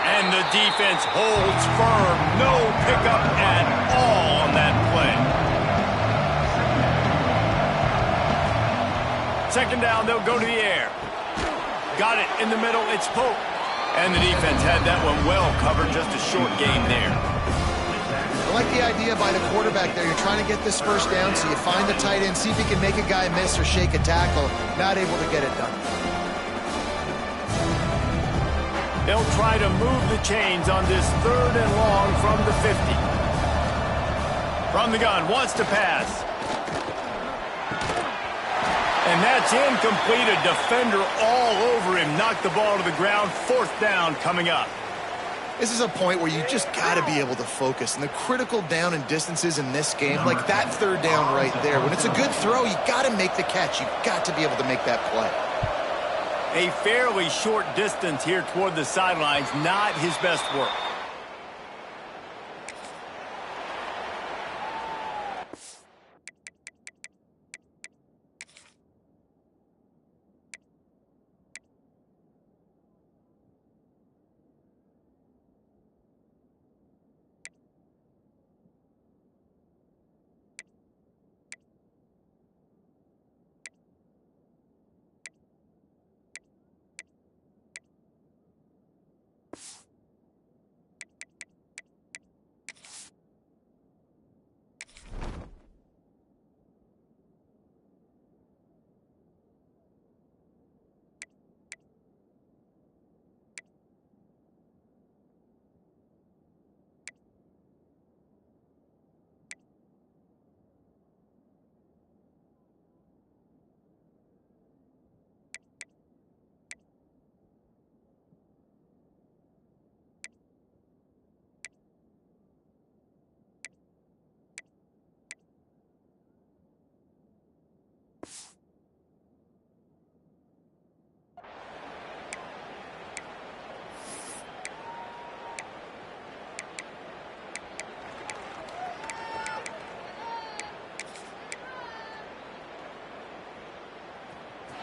And the defense holds firm. No pickup at all on that play. Second down, they'll go to the air. Got it in the middle. It's Pope. And the defense had that one well covered. Just a short game there. I like the idea by the quarterback there. You're trying to get this first down, so you find the tight end, see if he can make a guy miss or shake a tackle. Not able to get it done. They'll try to move the chains on this third and long from the 50. From the gun, wants to pass. And that's incomplete. A defender all over him. Knocked the ball to the ground. Fourth down coming up. This is a point where you just got to be able to focus. And the critical down and distances in this game, like that third down right there, when it's a good throw, you got to make the catch. You got to be able to make that play. A fairly short distance here toward the sidelines. Not his best work.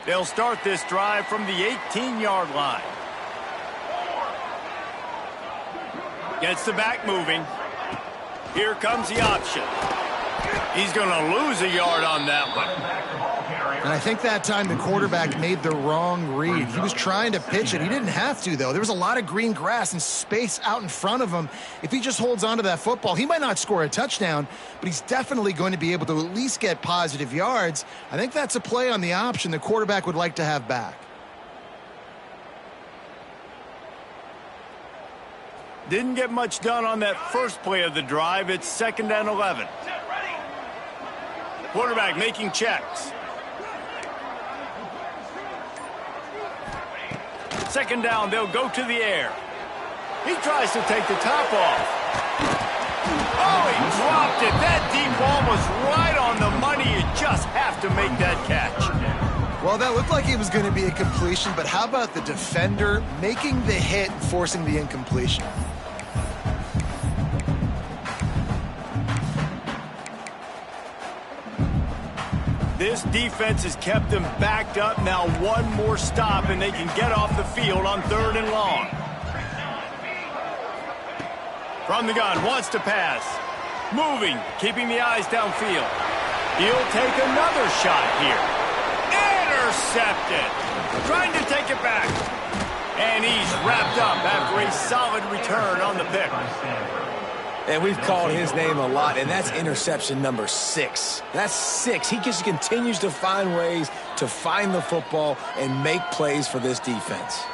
They'll start this drive from the 18-yard line. Gets the back moving. Here comes the option. He's going to lose a yard on that one. And I think that time the quarterback made the wrong read. He was trying to pitch it. He didn't have to, though. There was a lot of green grass and space out in front of him. If he just holds on to that football, he might not score a touchdown, but he's definitely going to be able to at least get positive yards. I think that's a play on the option the quarterback would like to have back. Didn't get much done on that first play of the drive. It's 2nd and 11. Quarterback making checks. 2nd down, they'll go to the air. He tries to take the top off. Oh, he dropped it. That deep ball was right on the money. You just have to make that catch. Well, that looked like it was going to be a completion, but how about the defender making the hit and forcing the incompletion? This defense has kept them backed up. Now one more stop, and they can get off the field on 3rd and long. From the gun, wants to pass. Moving, keeping the eyes downfield. He'll take another shot here. Intercepted. Trying to take it back. And he's wrapped up after a solid return on the pick. And we've called his name a lot, and that's interception number 6. That's 6. He just continues to find ways to find the football and make plays for this defense.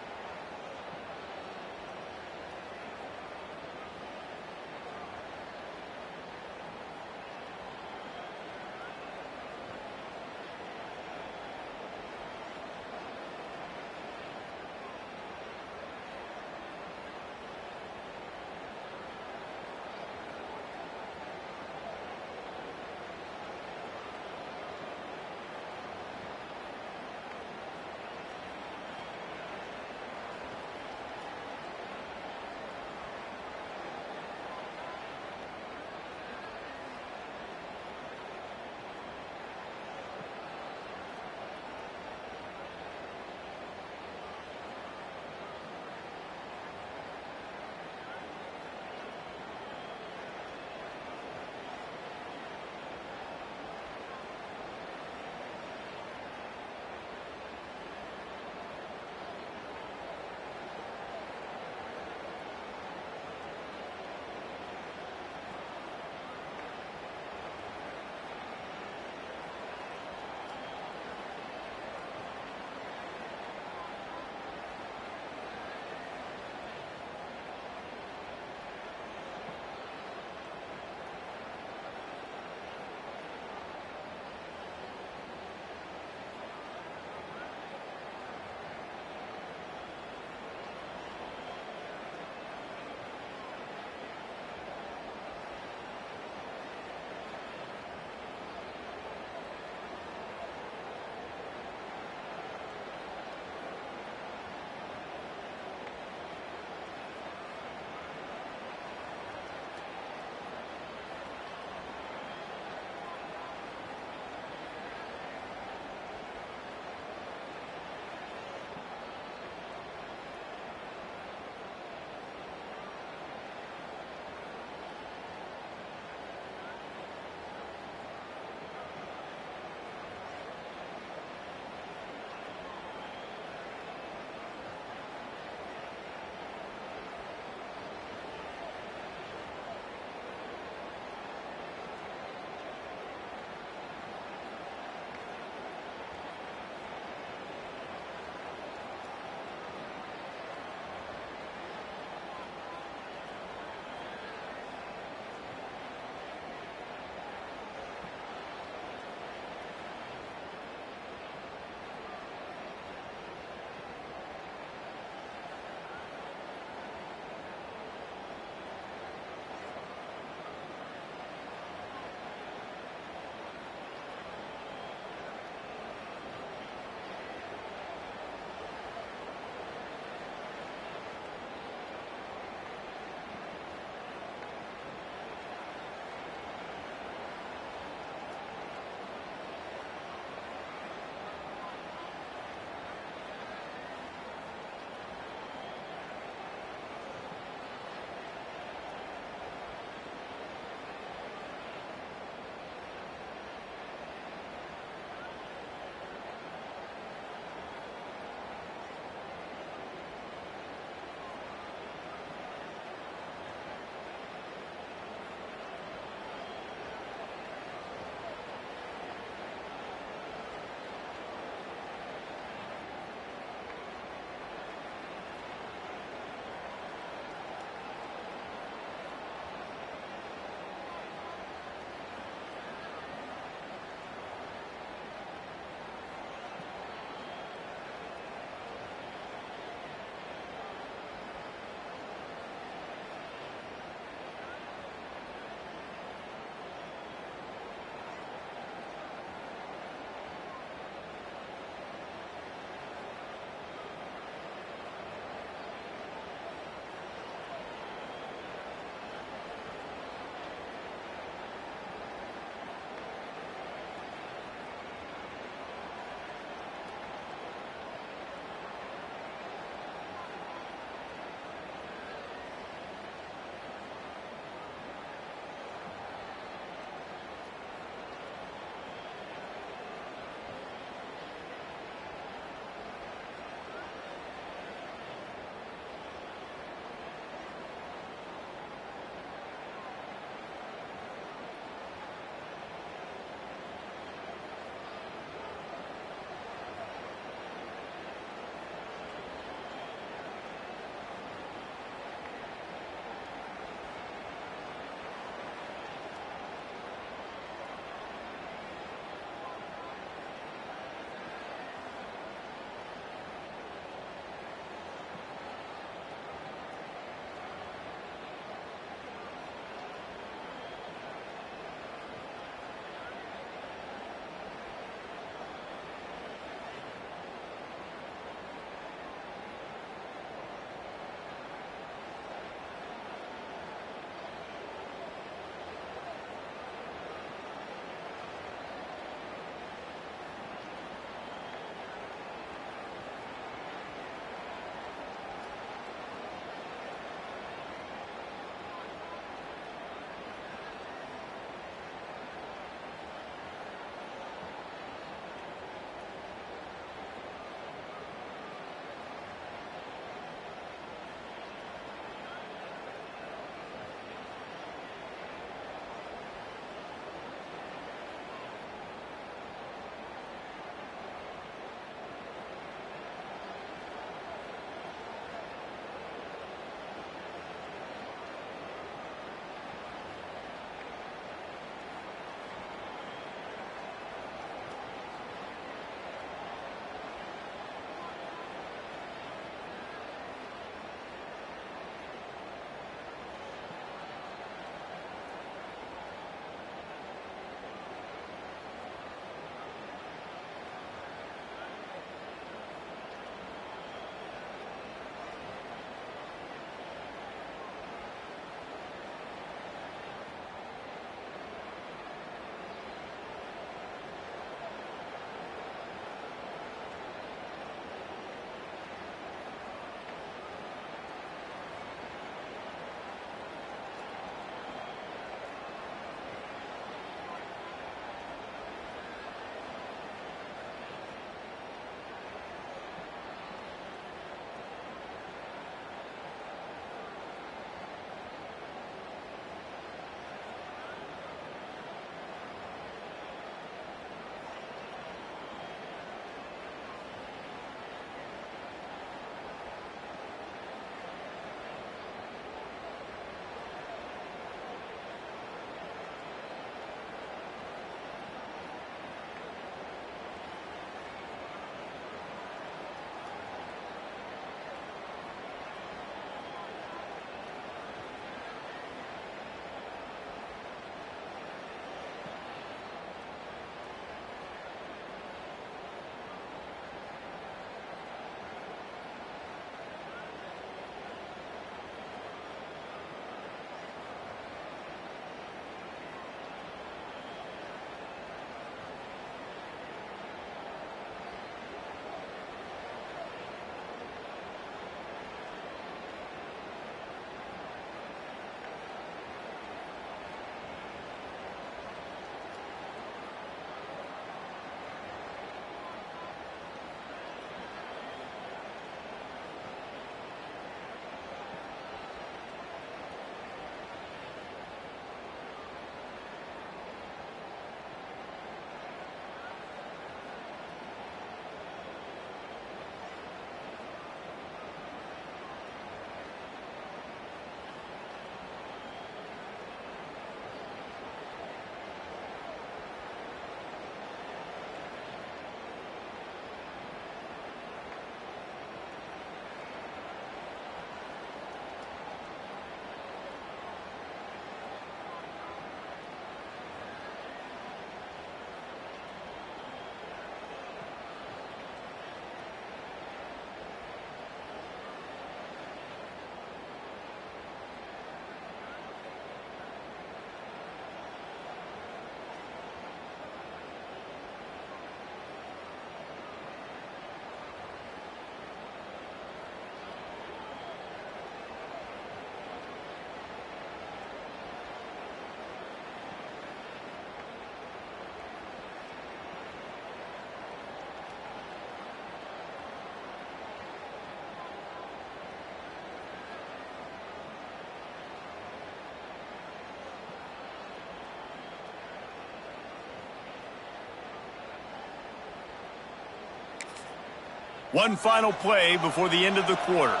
One final play before the end of the quarter.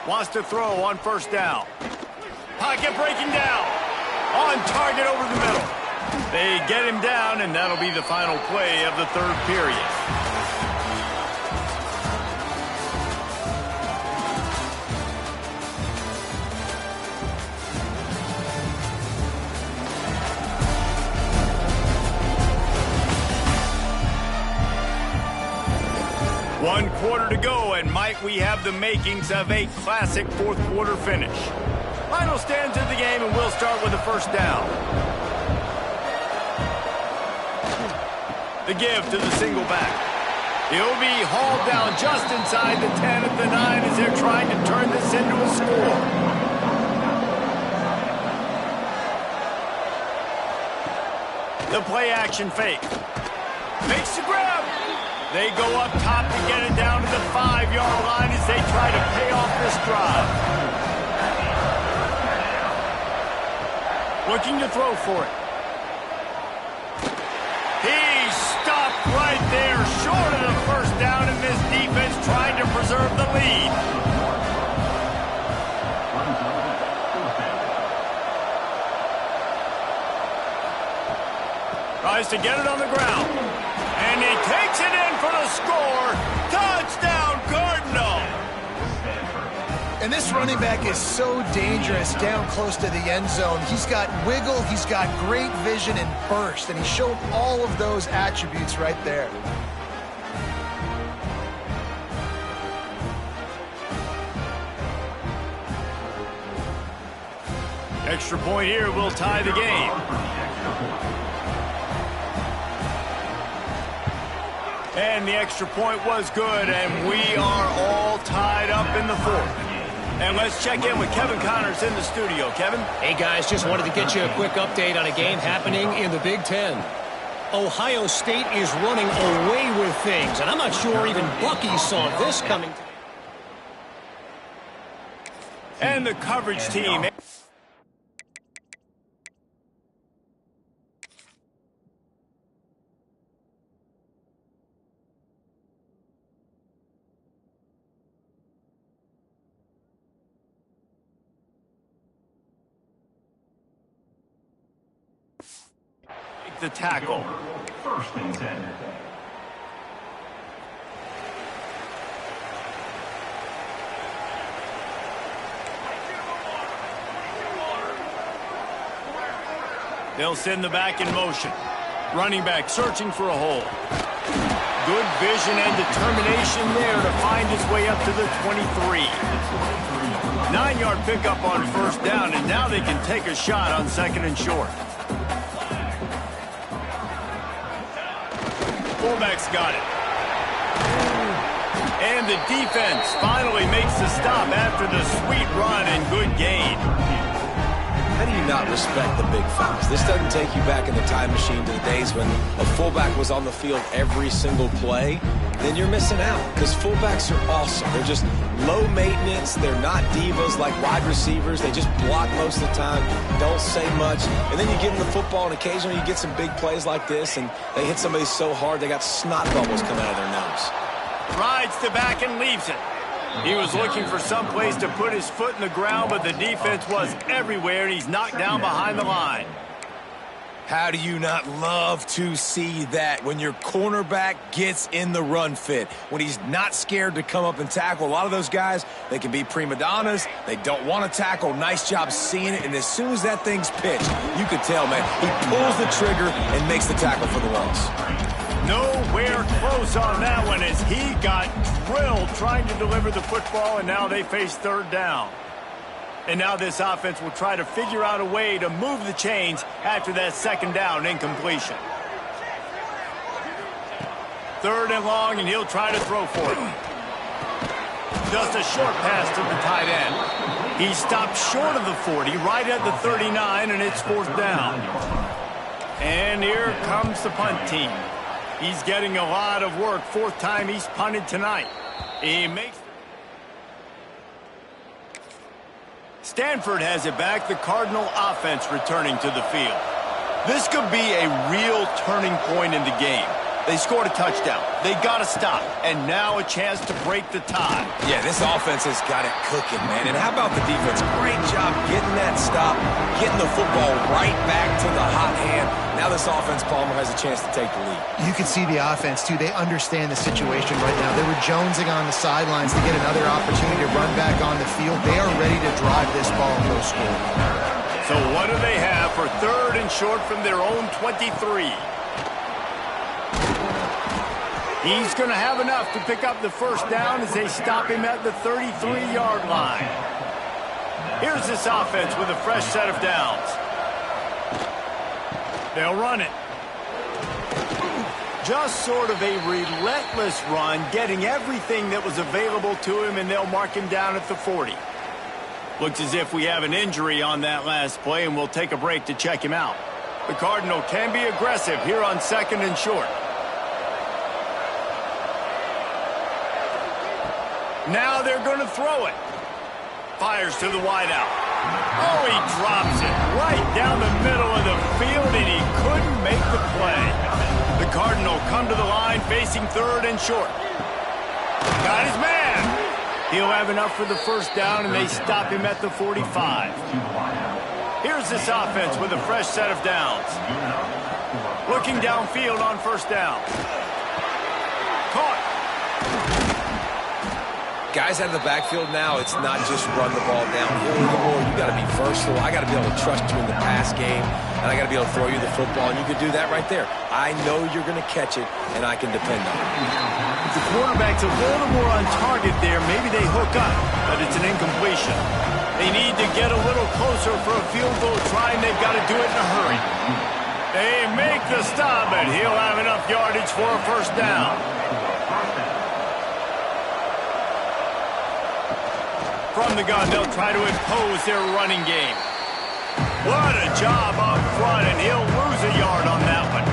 Wants to throw on first down. Pocket breaking down. On target over the middle. They get him down, and that'll be the final play of the third period. One quarter to go, and might we have the makings of a classic fourth quarter finish. Final stands of the game, and we'll start with the first down. The give to the single back. He'll be hauled down just inside the 10 at the 9 as they're trying to turn this into a score. The play action fake. Makes the grab. They go up top to get it down to the 5-yard line as they try to pay off this drive. Looking to throw for it. He's stopped right there, short of the first down, and this defense trying to preserve the lead. Tries to get it on the ground. And he takes it in for the score. Touchdown, Cardinal. And this running back is so dangerous down close to the end zone. He's got wiggle, he's got great vision and burst, and he showed all of those attributes right there. Extra point here will tie the game. And the extra point was good, and we are all tied up in the fourth. And let's check in with Kevin Connors in the studio. Kevin? Hey, guys, just wanted to get you a quick update on a game happening in the Big Ten. Ohio State is running away with things, and I'm not sure even Bucky saw this coming. And the coverage team. The tackle. First and 10. They'll send the back in motion. Running back searching for a hole. Good vision and determination there to find his way up to the 23. 9-yard pickup on first down, and now they can take a shot on second and short. Fullback's got it. And the defense finally makes the stop after the sweet run and good gain. How do you not respect the big fouls? This doesn't take you back in the time machine to the days when a fullback was on the field every single play. Then you're missing out, because fullbacks are awesome. They're just low maintenance. They're not divas like wide receivers. They just block most of the time, don't say much. And then you give them the football, and occasionally you get some big plays like this, and they hit somebody so hard they got snot bubbles coming out of their nose. Rides to back and leaves it. He was looking for some place to put his foot in the ground, but the defense was everywhere, and he's knocked down behind the line. How do you not love to see that when your cornerback gets in the run fit, when he's not scared to come up and tackle? A lot of those guys, they can be prima donnas. They don't want to tackle. Nice job seeing it. And as soon as that thing's pitched, you can tell, man, he pulls the trigger and makes the tackle for the loss. Nowhere close on that one as he got drilled trying to deliver the football, and now they face third down. And now this offense will try to figure out a way to move the chains after that second down incompletion. Third and long, and he'll try to throw for it. Just a short pass to the tight end. He stopped short of the 40, right at the 39, and it's fourth down. And here comes the punt team. He's getting a lot of work. Fourth time he's punted tonight. He makes... Stanford has it back. The Cardinal offense returning to the field. This could be a real turning point in the game. They scored a touchdown. They got to stop. And now a chance to break the tie. Yeah, this offense has got it cooking, man. And how about the defense? Great job getting that stop, getting the football right back to the hot hand. Now this offense, Palmer, has a chance to take the lead. You can see the offense, too. They understand the situation right now. They were jonesing on the sidelines to get another opportunity to run back on the field. They are ready to drive this ball and go score. So what do they have for 3rd and short from their own 23? He's going to have enough to pick up the first down as they stop him at the 33-yard line. Here's this offense with a fresh set of downs. They'll run it. Just sort of a relentless run, getting everything that was available to him, and they'll mark him down at the 40. Looks as if we have an injury on that last play, and we'll take a break to check him out. The Cardinal can be aggressive here on 2nd and short. Now they're going to throw it. Fires to the wideout. Oh, he drops it right down the middle of the field, and he couldn't make the play. The Cardinal come to the line facing 3rd and short. Got his man. He'll have enough for the first down, and they stop him at the 45. Here's this offense with a fresh set of downs. Looking downfield on first down. Caught. Guys out of the backfield now, it's not just run the ball downhill anymore. You got to be versatile. I got to be able to trust you in the pass game, and I got to be able to throw you the football, and you can do that right there. I know you're going to catch it, and I can depend on it. If the quarterback's a little more on target there, maybe they hook up, but it's an incompletion. They need to get a little closer for a field goal try, and they've got to do it in a hurry. They make the stop, and he'll have enough yardage for a first down. From the gun, they'll try to impose their running game. What a job up front, and he'll lose a yard on that one.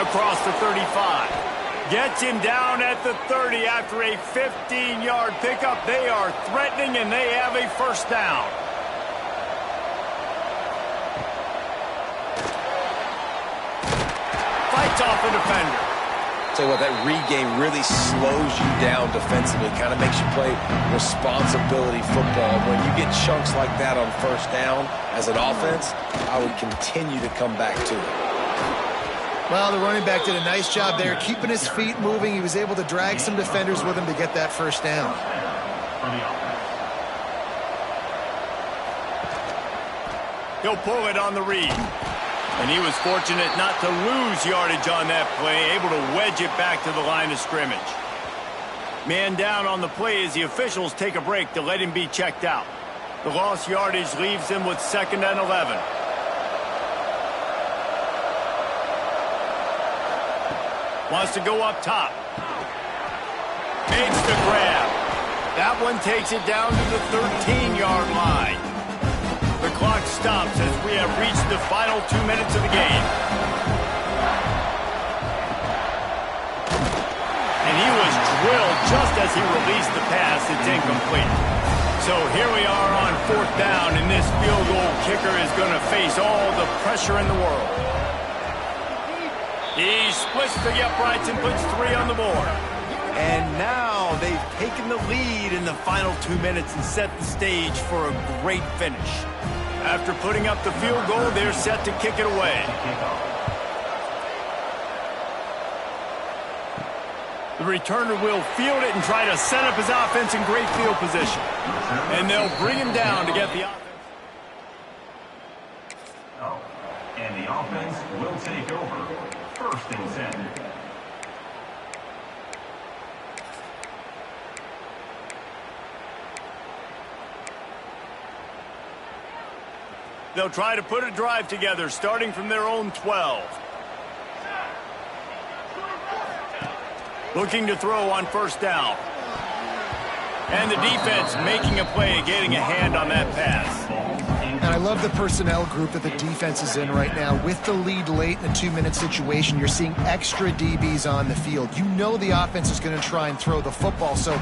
Across the 35. Gets him down at the 30 after a 15-yard pickup. They are threatening, and they have a first down. Fights off the defender. Tell you what, that read game really slows you down defensively, kind of makes you play responsibility football. When you get chunks like that on first down as an offense, I would continue to come back to it. Well, the running back did a nice job there, keeping his feet moving. He was able to drag some defenders with him to get that first down. He'll pull it on the read. And he was fortunate not to lose yardage on that play, able to wedge it back to the line of scrimmage. Man down on the play as the officials take a break to let him be checked out. The lost yardage leaves him with 2nd and 11. Wants to go up top. Makes the grab. That one takes it down to the 13-yard line. The clock stops as we have reached the final 2 minutes of the game. And he was drilled just as he released the pass. It's incomplete. So here we are on 4th down, and this field goal kicker is going to face all the pressure in the world. He splits the uprights and puts 3 on the board. And now they've taken the lead in the final 2 minutes and set the stage for a great finish. After putting up the field goal, they're set to kick it away. The returner will field it and try to set up his offense in great field position. And they'll bring him down to get the offense. And the offense will take over. 1st and 10. They'll try to put a drive together, starting from their own 12. Looking to throw on first down. And the defense making a play, getting a hand on that pass. And I love the personnel group that the defense is in right now. With the lead late in a 2-minute situation, you're seeing extra DBs on the field. You know the offense is going to try and throw the football, so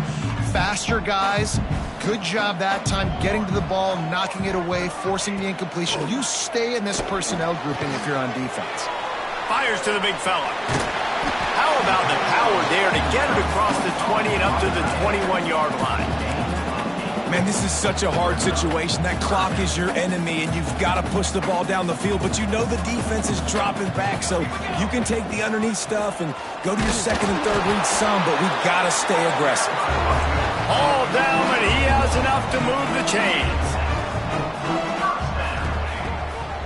faster guys Good job that time getting to the ball, knocking it away, forcing the incompletion. You stay in this personnel grouping if you're on defense. Fires to the big fella. How about the power there to get it across the 20 and up to the 21-yard line? Man, this is such a hard situation. That clock is your enemy, and you've got to push the ball down the field, but you know the defense is dropping back, so you can take the underneath stuff and go to your second and third read some, but we've got to stay aggressive. All down, and he has enough to move the chains.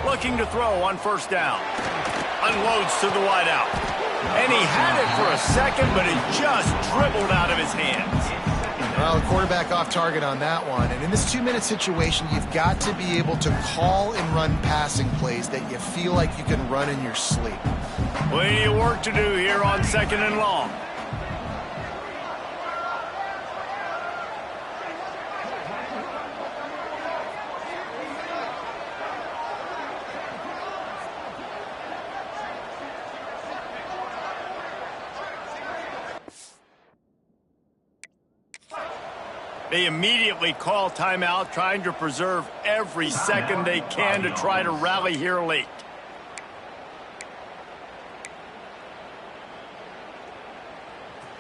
Looking to throw on first down. Unloads to the wideout. And he had it for a second, but it just dribbled out of his hands. Well, the quarterback off target on that one. And in this 2-minute situation, you've got to be able to call and run passing plays that you feel like you can run in your sleep. Plenty of work to do here on second and long. They immediately call timeout, trying to preserve every second they can to try to rally here late.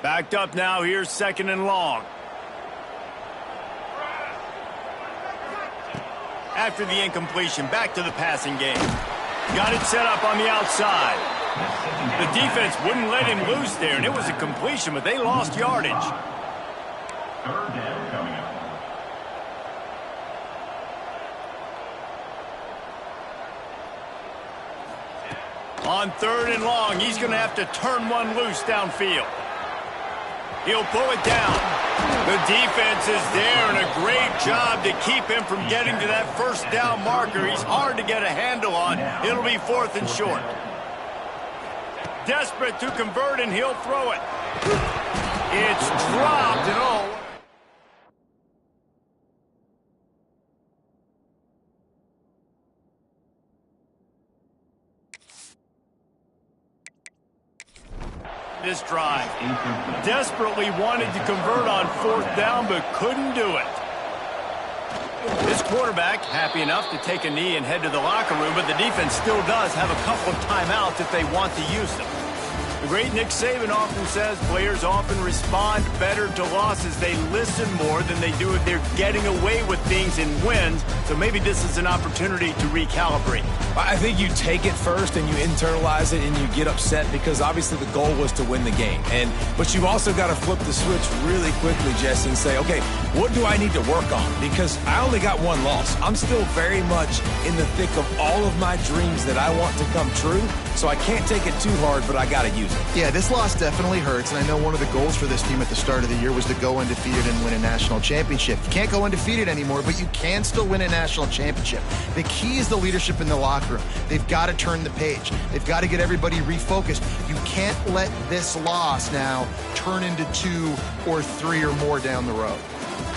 Backed up now, here's second and long. After the incompletion, back to the passing game. Got it set up on the outside. The defense wouldn't let him loose there, and it was a completion, but they lost yardage. Third down coming up. On third and long, he's going to have to turn one loose downfield. He'll pull it down. The defense is there, and a great job to keep him from getting to that first down marker. He's hard to get a handle on. It'll be fourth and short. Desperate to convert, and he'll throw it. It's dropped, and oh. This drive. Desperately wanted to convert on fourth down, but couldn't do it. This quarterback happy enough to take a knee and head to the locker room, but the defense still does have a couple of timeouts if they want to use them. The great Nick Saban often says players often respond better to losses. They listen more than they do if they're getting away with things in wins. So maybe this is an opportunity to recalibrate. I think you take it first and you internalize it and you get upset because obviously the goal was to win the game. But you also got to flip the switch really quickly, Jesse, and say, okay, what do I need to work on? Because I only got one loss. I'm still very much in the thick of all of my dreams that I want to come true. So I can't take it too hard, but I got to use it. Yeah, this loss definitely hurts, and I know one of the goals for this team at the start of the year was to go undefeated and win a national championship. You can't go undefeated anymore, but you can still win a national championship. The key is the leadership in the locker room. They've got to turn the page. They've got to get everybody refocused. You can't let this loss now turn into 2 or 3 or more down the road.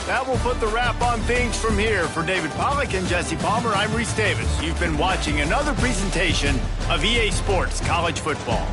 That will put the wrap on things from here. For David Pollack and Jesse Palmer, I'm Reese Davis. You've been watching another presentation of EA Sports College Football.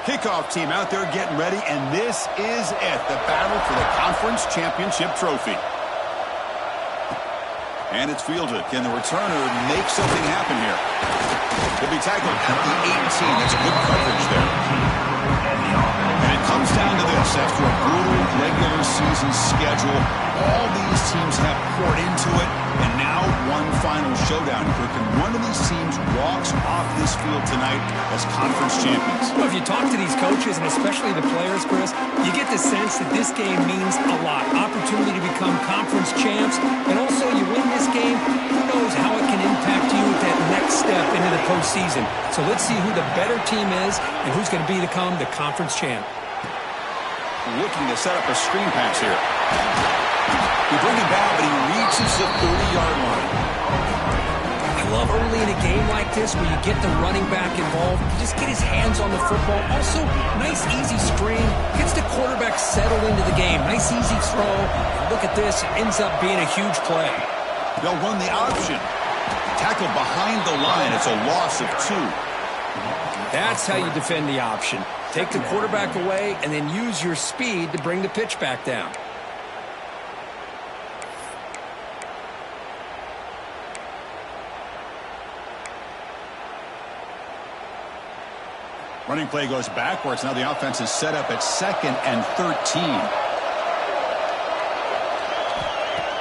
Kickoff team out there getting ready, and this is it, the battle for the conference championship trophy. And it's fielded. Can the returner make something happen here? He'll be tackled at the 18. That's good coverage there. And it comes down to this. After a brutal regular season schedule, all these teams have poured into it, and now one final showdown. Can one of these teams walks off this field tonight as conference champions? Well, if you talk to these coaches, and especially the players, Chris, you get the sense that this game means a lot. Opportunity to become conference champs, and also you win this game, who knows how it can impact you at that next step into the postseason. So let's see who the better team is and who's going to become the conference champ. Looking to set up a screen pass here. You bring him down, but he reaches the 30-yard line. I love early in a game like this where you get the running back involved. You just get his hands on the football. Also, nice easy screen. Gets the quarterback settled into the game. Nice easy throw. And look at this. It ends up being a huge play. They'll run the option. Tackled behind the line. It's a loss of 2. That's how you defend the option. Take the quarterback away and then use your speed to bring the pitch back down. Running play goes backwards. Now the offense is set up at 2nd and 13.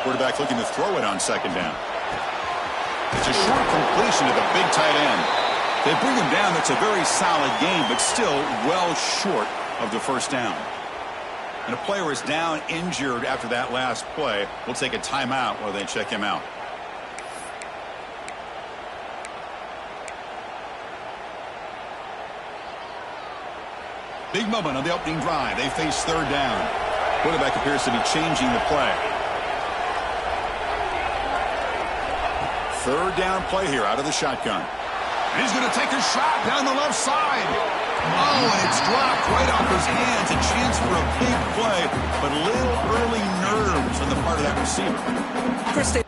Quarterback looking to throw it on 2nd down. It's a short completion to the big tight end. They bring him down. It's a very solid game, but still well short of the first down. And a player is down injured after that last play. We'll take a timeout while they check him out. Big moment on the opening drive. They face 3rd down. Quarterback appears to be changing the play. 3rd down play here out of the shotgun. And he's going to take a shot down the left side. Oh, and it's dropped right off his hands. A chance for a big play, but little early nerves on the part of that receiver. Chris,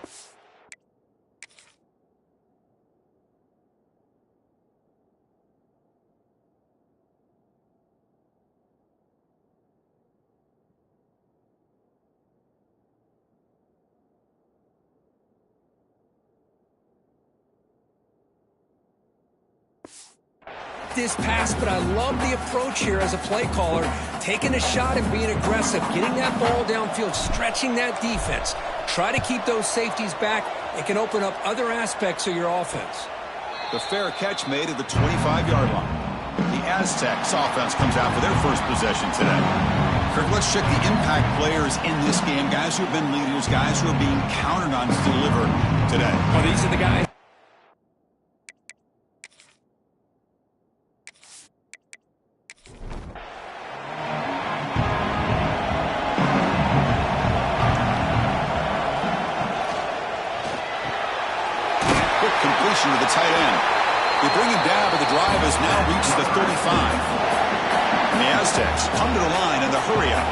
this pass, but I love the approach here as a play caller, taking a shot and being aggressive, getting that ball downfield, stretching that defense. Try to keep those safeties back. It can open up other aspects of your offense. The fair catch made at the 25-yard line. The Aztecs offense comes out for their first possession today. Kirk, let's check the impact players in this game, guys who have been leaders, guys who are being counted on to deliver today. Well, these are the guys. Completion to the tight end. They bring him down, but the drive has now reached the 35. And the Aztecs come to the line in the hurry up.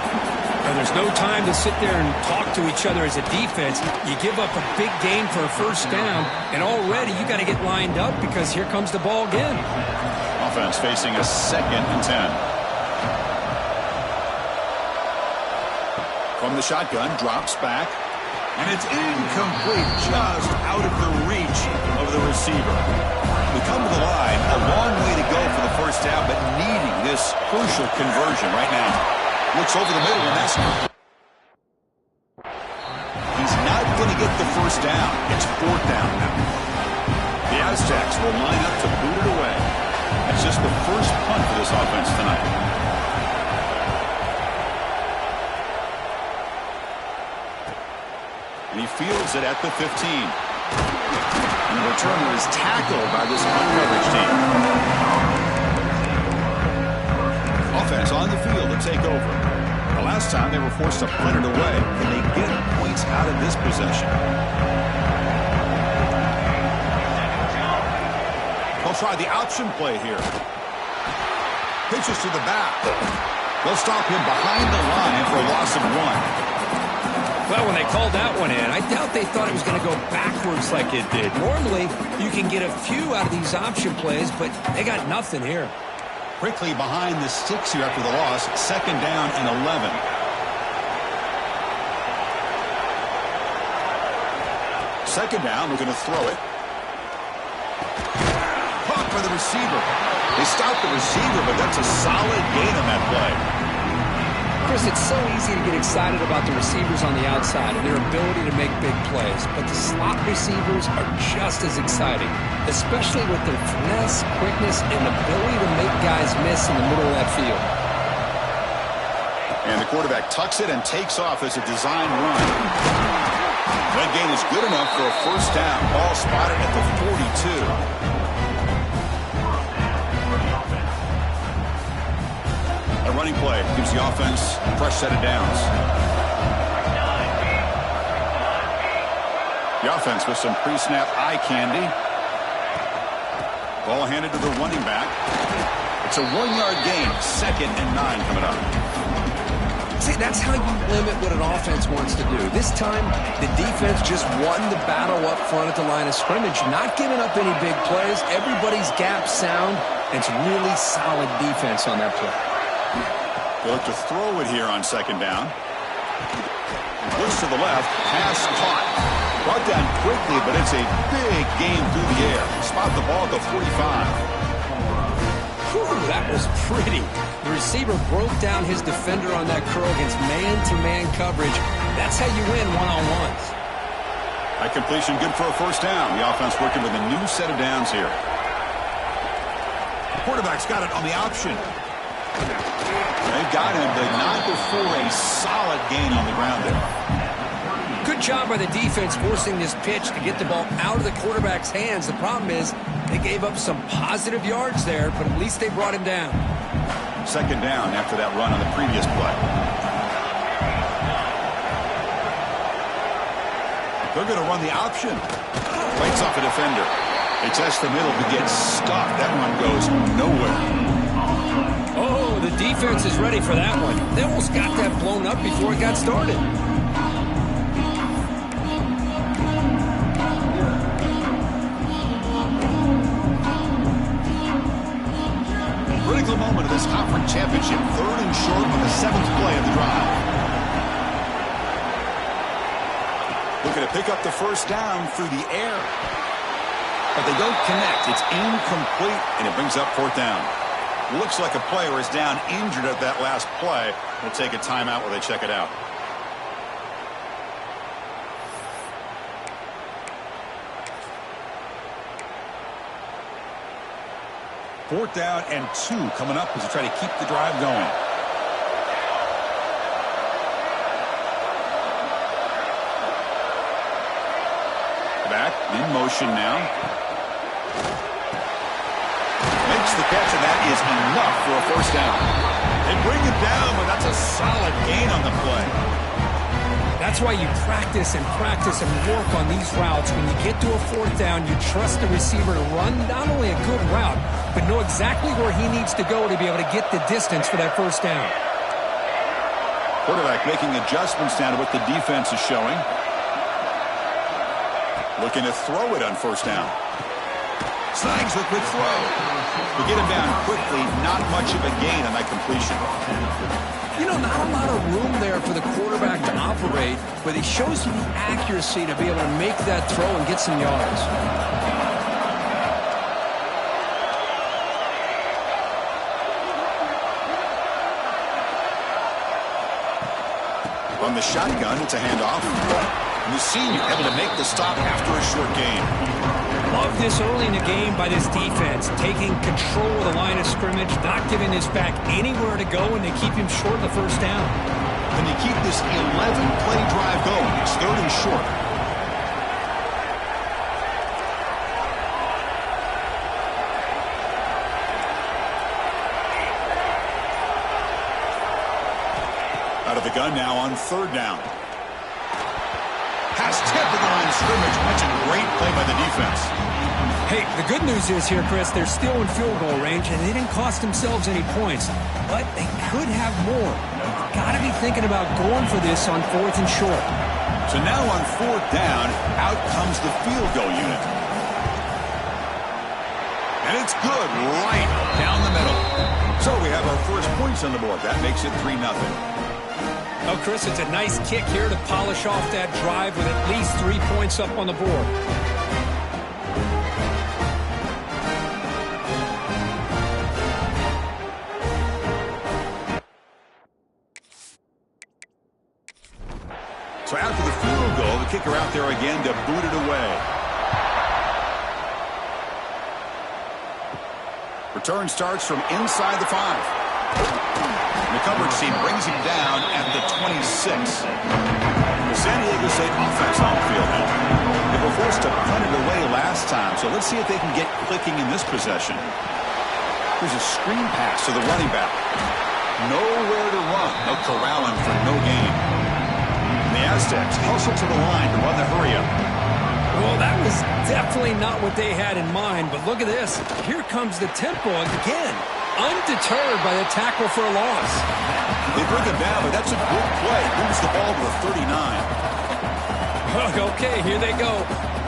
Now, there's no time to sit there and talk to each other as a defense. You give up a big gain for a first down, and already you got to get lined up because here comes the ball again. Offense facing a 2nd and 10. From the shotgun, drops back. And it's incomplete, just out of the reach of the receiver. We come to the line, a long way to go for the first down, but needing this crucial conversion right now. Looks over the middle, and that's... He's not going to get the first down. It's 4th down now. The Aztecs will line up to boot it away. That's just the first punt for this offense tonight. And he fields it at the 15. And the returner is tackled by this coverage team. Offense on the field to take over. The last time they were forced to punt it away. Can they get points out of this possession? They'll try the option play here. Pitches to the back. They'll stop him behind the line for a loss of 1. Well, when they called that one in, I doubt they thought it was going to go backwards like it did. Normally, you can get a few out of these option plays, but they got nothing here. Quickly behind the sticks here after the loss. 2nd down and 11. Second down, we're going to throw it. Caught by the receiver. They stopped the receiver, but that's a solid gain on that play. Chris, it's so easy to get excited about the receivers on the outside and their ability to make big plays, but the slot receivers are just as exciting, especially with their finesse, quickness, and ability to make guys miss in the middle of that field. And the quarterback tucks it and takes off as a design run. That gain is good enough for a 1st down. Ball spotted at the 42. A running play gives the offense a fresh set of downs. The offense with some pre-snap eye candy. Ball handed to the running back. It's a 1-yard gain. 2nd and 9 coming up. See, that's how you limit what an offense wants to do. This time, the defense just won the battle up front at the line of scrimmage, not giving up any big plays. Everybody's gap sound. It's really solid defense on that play. They look to throw it here on 2nd down. Looks to the left. Pass caught. Brought down quickly, but it's a big gain through the air. Spot the ball at the 45. Whew, that was pretty. The receiver broke down his defender on that curl against man-to-man coverage. That's how you win one-on-ones. That completion good for a 1st down. The offense working with a new set of downs here. The quarterback's got it on the option. They've got him, but not before a solid gain on the ground there. Good job by the defense forcing this pitch to get the ball out of the quarterback's hands. The problem is they gave up some positive yards there, but at least they brought him down. 2nd down after that run on the previous play. They're going to run the option. Fights off a defender. They test the middle to get stuck. That one goes nowhere. Oh, the defense is ready for that one. They almost got that blown up before it got started. Critical moment of this conference championship. 3rd and short on the 7th play of the drive. Looking to pick up the 1st down through the air. But they don't connect. It's incomplete, and it brings up 4th down. Looks like a player is down injured at that last play. They'll take a timeout while they check it out. Fourth down and 2 coming up as they try to keep the drive going. Back in motion now. Makes the catch, and that is enough for a 1st down. They bring it down, but that's a solid gain on the play. That's why you practice and work on these routes. When you get to a 4th down, you trust the receiver to run not only a good route, but know exactly where he needs to go to be able to get the distance for that 1st down. Quarterback making adjustments down to what the defense is showing. Looking to throw it on 1st down. Snags a quick throw. To get him down quickly, not much of a gain on that completion. You know, not a lot of room there for the quarterback to operate, but he shows you the accuracy to be able to make that throw and get some yards. On the shotgun, it's a handoff. And the senior able to make the stop after a short gain. Love this early in the game by this defense, taking control of the line of scrimmage, not giving this back anywhere to go, and they keep him short of the 1st down. And they keep this 11-play drive going. It's 3rd and short. Out of the gun now on 3rd down. Has tipped the line of scrimmage. That's a great play by the defense. Hey, the good news is here, Chris, they're still in field goal range, and they didn't cost themselves any points. But they could have more. Got to be thinking about going for this on 4th and short. So now on 4th down, out comes the field goal unit. And it's good right down the middle. So we have our first points on the board. That makes it 3-0. Oh, Chris, it's a nice kick here to polish off that drive with at least 3 points up on the board. So after the field goal, the kicker out there again to boot it away. Return starts from inside the 5. The coverage team brings him down at the 26. The San Diego State offense on the field now. They were forced to punt it away last time, so let's see if they can get clicking in this possession. Here's a screen pass to the running back. Nowhere to run. They'll corral him for no gain. The Aztecs hustle to the line to run the hurry-up. Well, that was definitely not what they had in mind, but look at this. Here comes the tempo again. Undeterred by the tackle for a loss. They bring him down, but that's a good play. Moves the ball to the 39. Okay, here they go.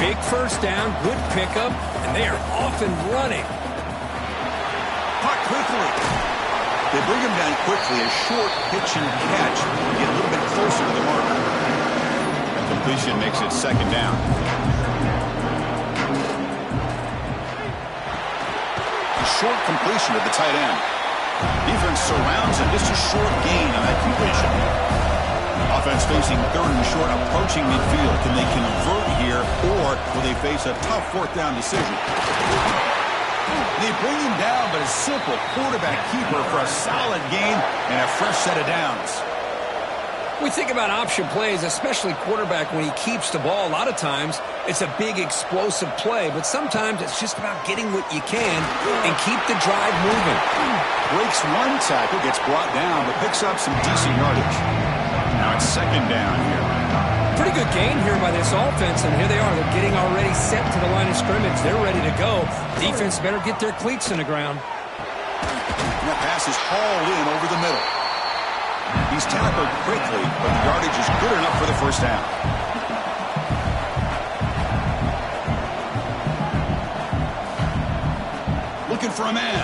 Big first down, good pickup, and they are off and running. Caught quickly. They bring him down quickly. A short pitch and catch. Get a little bit closer to the marker. That completion makes it second down. A short completion to the tight end. Defense surrounds him. Just a short gain on that completion. Offense facing third and short, approaching midfield. Can they convert here, or will they face a tough fourth down decision? They bring him down, but a simple quarterback keeper for a solid gain and a fresh set of downs. We think about option plays, especially quarterback when he keeps the ball. A lot of times, it's a big explosive play, but sometimes it's just about getting what you can and keep the drive moving. Breaks one tackle, gets brought down, but picks up some decent yardage. Now it's second down here. Pretty good gain here by this offense, and here they are. They're getting already set to the line of scrimmage. They're ready to go. Defense better get their cleats in the ground. And that pass is hauled in over the middle. He's tackled quickly, but the yardage is good enough for the first down. Looking for a man.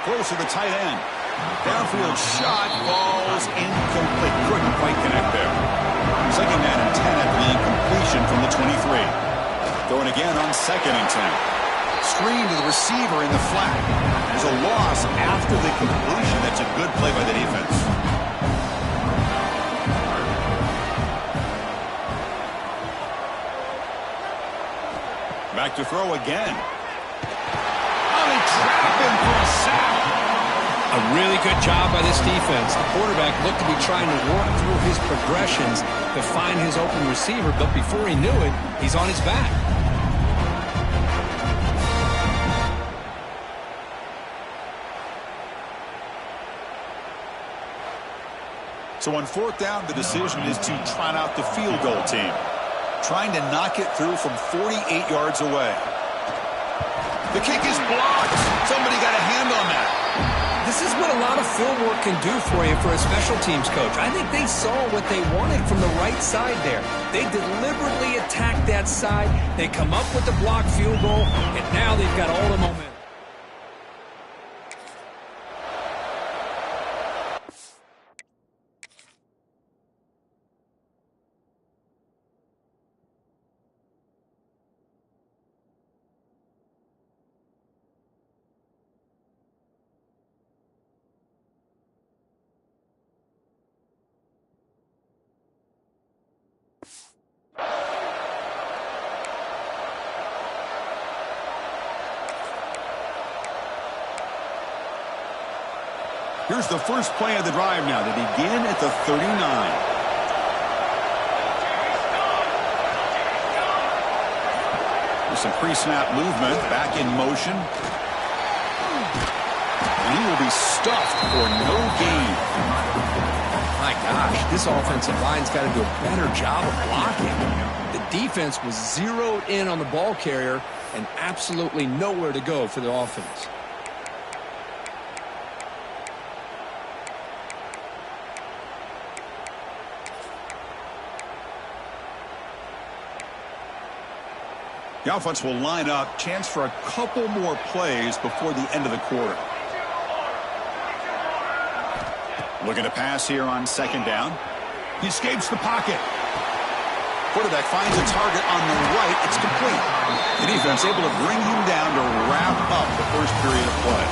Close to the tight end. Downfield shot falls incomplete. Couldn't quite connect there. Second down and 10 at the incompletion from the 23. Going again on second and 10. Screen to the receiver in the flat. There's a loss after the completion. That's a good play by the defense. Back to throw again. Oh, they trap him for a sack. A really good job by this defense. The quarterback looked to be trying to work through his progressions to find his open receiver, but before he knew it, he's on his back. So on fourth down, the decision is to trot out the field goal team. Trying to knock it through from 48 yards away. The kick is blocked. Somebody got a hand on that. This is what a lot of field work can do for you for a special teams coach. I think they saw what they wanted from the right side there. They deliberately attacked that side. They come up with the blocked field goal, and now they've got all the momentum. Here's the first play of the drive now. They begin at the 39. There's some pre-snap movement. Back in motion. And he will be stuffed for no gain. My gosh, this offensive line's got to do a better job of blocking. The defense was zeroed in on the ball carrier and absolutely nowhere to go for the offense. The offense will line up. Chance for a couple more plays before the end of the quarter. Looking to pass here on second down. He escapes the pocket. Quarterback finds a target on the right. It's complete. The defense able to bring him down to wrap up the first period of play.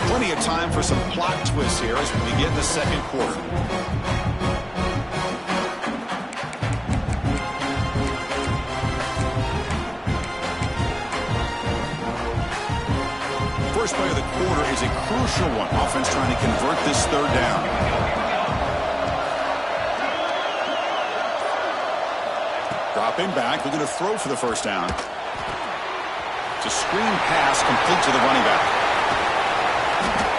Plenty of time for some plot twists here as we begin the second quarter. First play of the quarter is a crucial one. Offense trying to convert this third down. Dropping back, looking to throw for the first down. It's a screen pass complete to the running back.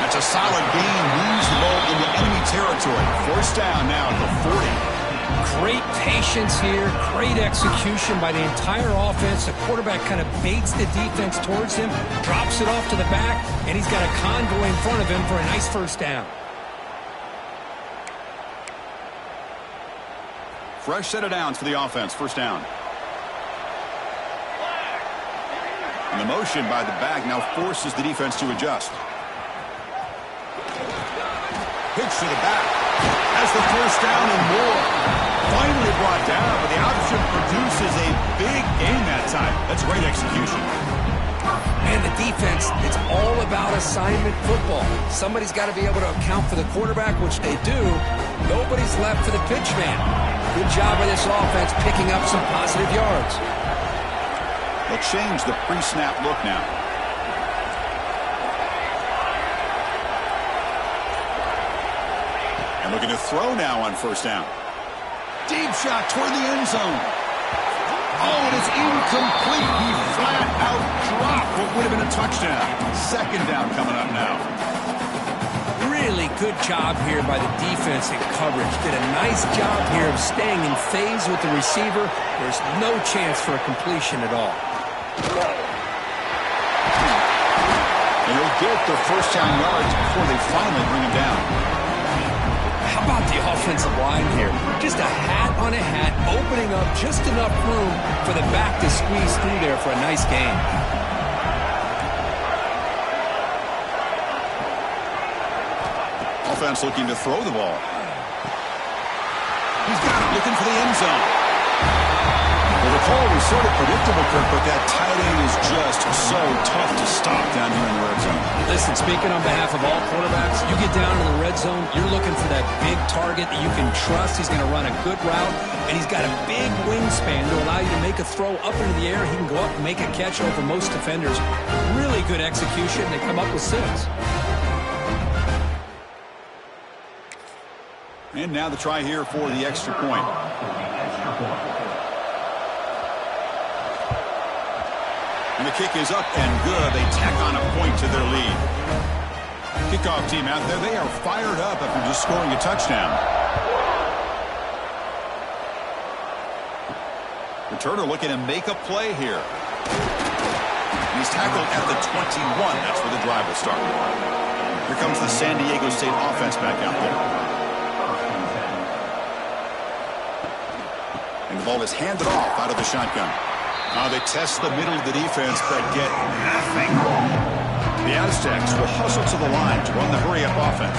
That's a solid gain. Moves the ball into enemy territory. First down now at the 40. Great patience here, great execution by the entire offense. The quarterback kind of baits the defense towards him, drops it off to the back, and he's got a convoy in front of him for a nice first down. Fresh set of downs for the offense. First down. And the motion by the back now forces the defense to adjust. Pitch to the back. Has the first down and more. Finally brought down, but the option produces a big gain that time. That's great execution. And the defense, it's all about assignment football. Somebody's got to be able to account for the quarterback, which they do. Nobody's left for the pitch man. Good job by this offense picking up some positive yards. They'll change the pre-snap look now. And looking to throw now on first down. Deep shot toward the end zone. Oh, it is incomplete. He flat out dropped what would have been a touchdown. Second down coming up now. Really good job here by the defense in coverage. Did a nice job here of staying in phase with the receiver. There's no chance for a completion at all. And he'll get the first down yards before they finally bring him down. How about the offensive line here? Just a hat on a hat, opening up just enough room for the back to squeeze through there for a nice gain. Offense looking to throw the ball. He's got it, looking for the end zone. Well, the call was sort of predictable, Kirk, but that tight end is just so tough to stop down here in the red zone. Listen, speaking on behalf of all quarterbacks, you get down in the red zone, you're looking for that big target that you can trust. He's going to run a good route, and he's got a big wingspan to allow you to make a throw up into the air. He can go up and make a catch over most defenders. Really good execution. They come up with 6. And now the try here for the extra point. And the kick is up and good. They tack on a point to their lead. Kickoff team out there, they are fired up after just scoring a touchdown. Returner looking to make a play here. And he's tackled at the 21. That's where the drive will start. Here comes the San Diego State offense back out there. And the ball is handed off out of the shotgun. Now they test the middle of the defense, but get nothing. The Aztecs will hustle to the line to run the hurry-up offense.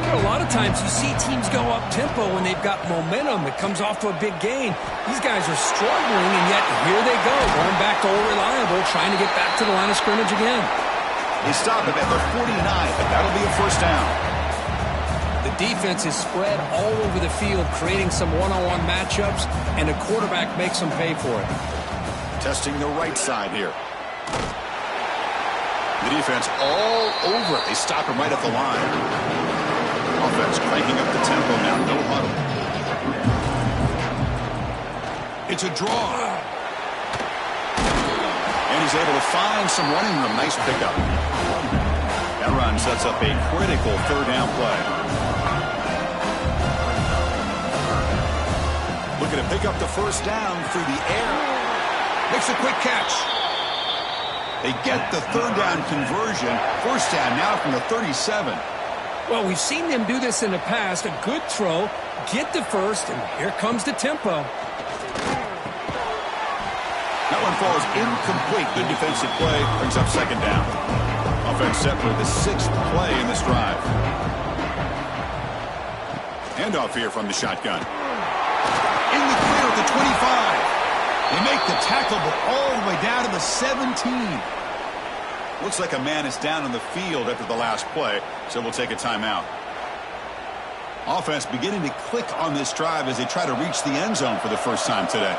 You know, a lot of times you see teams go up-tempo when they've got momentum. It comes off to a big gain. These guys are struggling, and yet here they go, going back to old reliable, trying to get back to the line of scrimmage again. They stop him at the 49, but that'll be a first down. The defense is spread all over the field, creating some one-on-one matchups, and the quarterback makes them pay for it. Testing the right side here. The defense all over it. They stop him right at the line. Offense cranking up the tempo now. No huddle. It's a draw. And he's able to find some running room. Nice pickup. That run sets up a critical third down play. Looking to pick up the first down through the air. Makes a quick catch. They get the third down conversion. First down now from the 37. Well, we've seen them do this in the past. A good throw, get the first, and here comes the tempo. That one falls incomplete. Good defensive play. Brings up second down. Offense set for the 6th play in this drive. Handoff here from the shotgun. In the clear at the 25. They make the tackle, but all the way down to the 17. Looks like a man is down on the field after the last play, so we'll take a timeout. Offense beginning to click on this drive as they try to reach the end zone for the first time today.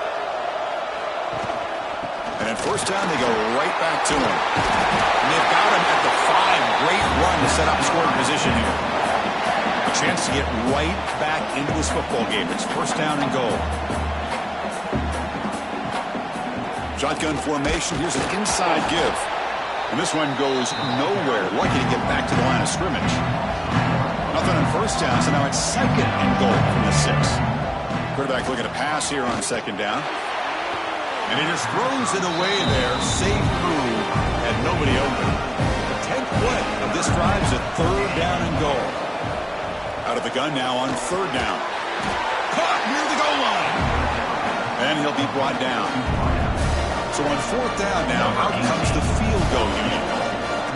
And at first down, they go right back to him. And they've got him at the 5. Great run to set up scoring position here. A chance to get right back into this football game. It's first down and goal. Shotgun formation. Here's an inside give. And this one goes nowhere. Lucky to get back to the line of scrimmage. Nothing on first down, so now it's second and goal from the 6. Quarterback looking to pass here on second down. And he just throws it away there. Safe through. Had nobody open. The 10th play of this drive is a third down and goal. Out of the gun now on third down. Caught near the goal line. And he'll be brought down. So on fourth down now, out comes the field goal unit.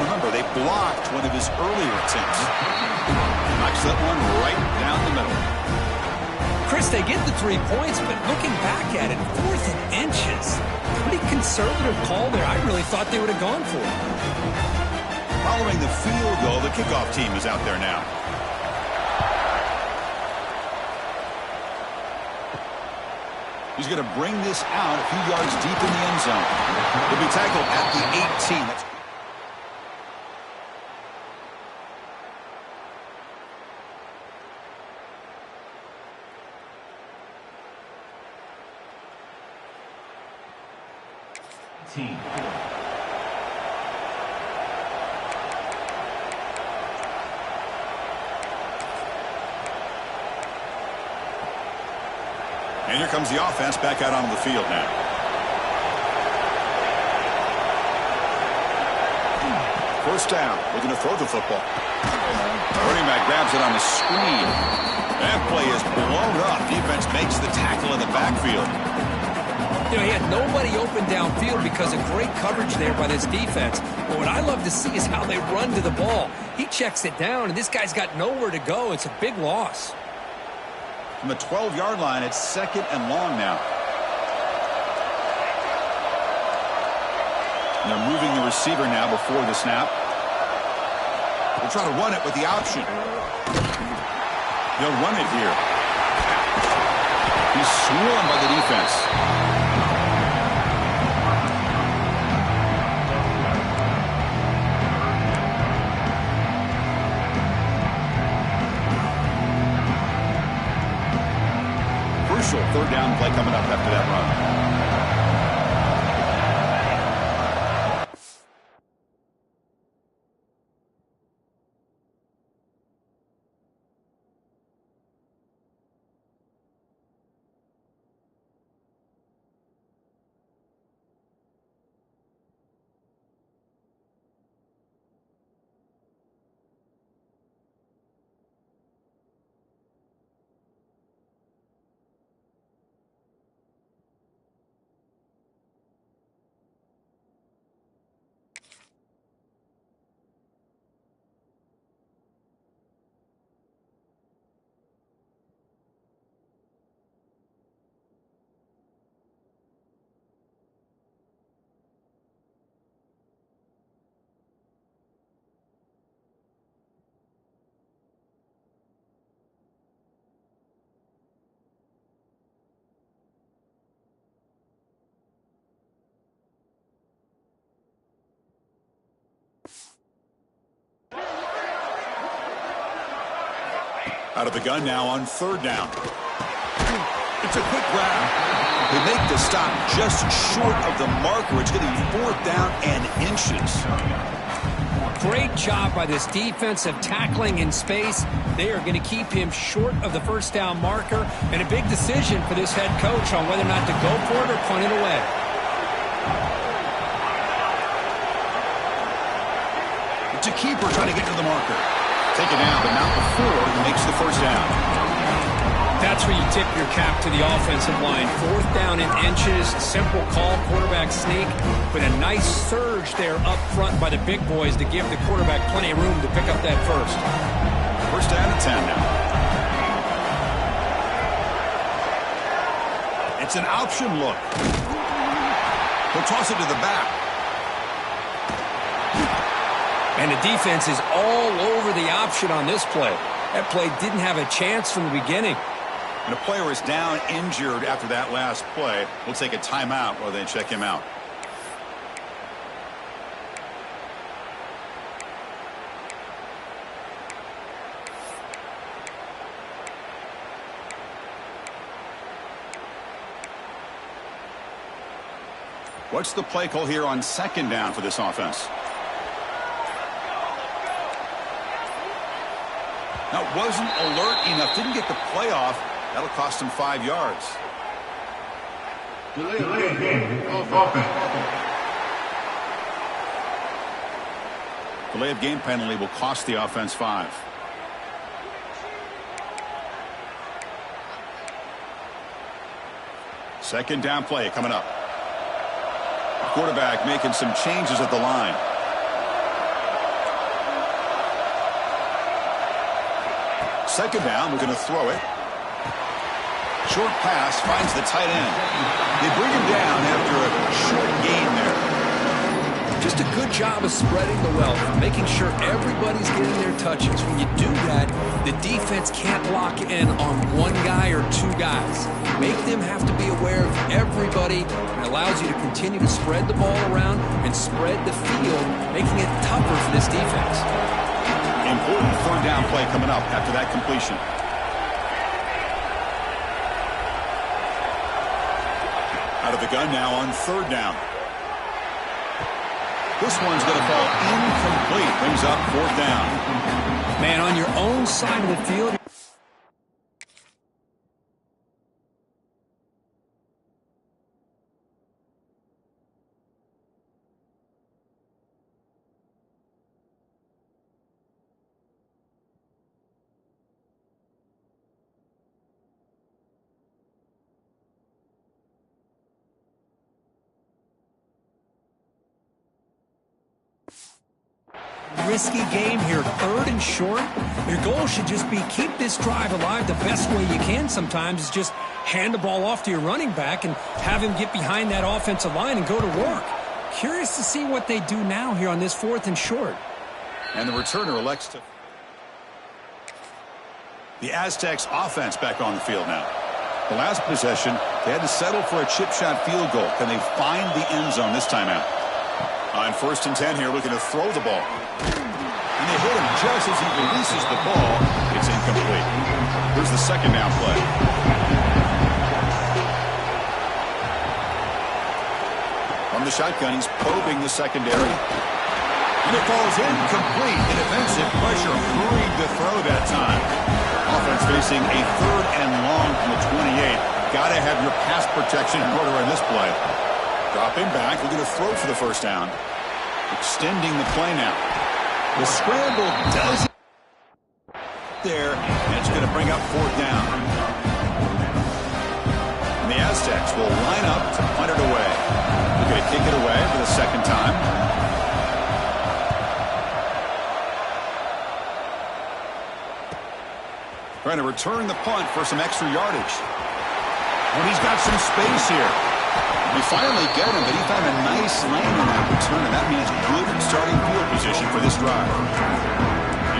Remember, they blocked one of his earlier attempts. Knocks that one right down the middle. Chris, they get the 3 points, but looking back at it, 4th and inches. Pretty conservative call there. I really thought they would have gone for it. Following the field goal, the kickoff team is out there now. He's going to bring this out a few yards deep in the end zone. He'll be tackled at the 18. That's team. And here comes the offense back out onto the field now. First down, looking to throw the football. Running back grabs it on the screen. That play is blown up. Defense makes the tackle in the backfield. You know, he had nobody open downfield because of great coverage there by this defense. But what I love to see is how they run to the ball. He checks it down, and this guy's got nowhere to go. It's a big loss. From the 12-yard line, it's second and long now. And they're moving the receiver now before the snap. They'll try to run it with the option. They'll run it here. He's swarmed by the defense. Third down play coming up after that run. Out of the gun now on third down. It's a quick grab. They make the stop just short of the marker. It's going to be fourth down and inches. Great job by this defensive tackling in space. They are going to keep him short of the first down marker, and a big decision for this head coach on whether or not to go for it or punt it away. to keeper trying to get to the marker. Take it down, but not before he makes the first down. That's where you tip your cap to the offensive line. 4th down in inches, simple call, quarterback sneak, with a nice surge there up front by the big boys to give the quarterback plenty of room to pick up that first. First down at 10 now. It's an option look. He'll toss it to the back. And the defense is all over the option on this play. That play didn't have a chance from the beginning. And a player is down injured after that last play. We'll take a timeout while they check him out. What's the play call here on 2nd down for this offense? Now, wasn't alert enough, didn't get the play off. That'll cost him 5 yards. Delay game of offense. Delay of game penalty will cost the offense 5. Second down play coming up. Quarterback making some changes at the line. Second down, we're going to throw it. Short pass finds the tight end. They bring him down after a short gain there. Just a good job of spreading the wealth, making sure everybody's getting their touches. When you do that, the defense can't lock in on one guy or 2 guys. Make them have to be aware of everybody, and allows you to continue to spread the ball around and spread the field, making it tougher for this defense. Important 3rd down play coming up after that completion. Out of the gun now on 3rd down. This one's going to fall incomplete. Brings up 4th down. Man, on your own side of the field. Risky game here, 3rd and short. Your goal should just be keep this drive alive the best way you can sometimes is just hand the ball off to your running back and have him get behind that offensive line and go to work. Curious to see what they do now here on this 4th and short. And the returner elects to. The Aztecs offense back on the field now. The last possession, they had to settle for a chip shot field goal. Can they find the end zone this time out? On 1st and 10 here, looking to throw the ball. And they hit him just as he releases the ball. It's incomplete. Here's the 2nd down play. From the shotgun, he's probing the secondary. And it falls incomplete. The defensive pressure hurried the throw that time. Offense facing a 3rd and long from the 28. Got to have your pass protection in order in this play. Dropping back, looking to throw for the 1st down. Extending the play now. The scramble does it there, and it's going to bring up 4th down. And the Aztecs will line up to punt it away. They're going to kick it away for the 2nd time. Trying to return the punt for some extra yardage. And he's got some space here. We finally get him, but he found a nice lane on that return, and that means good starting field position for this drive.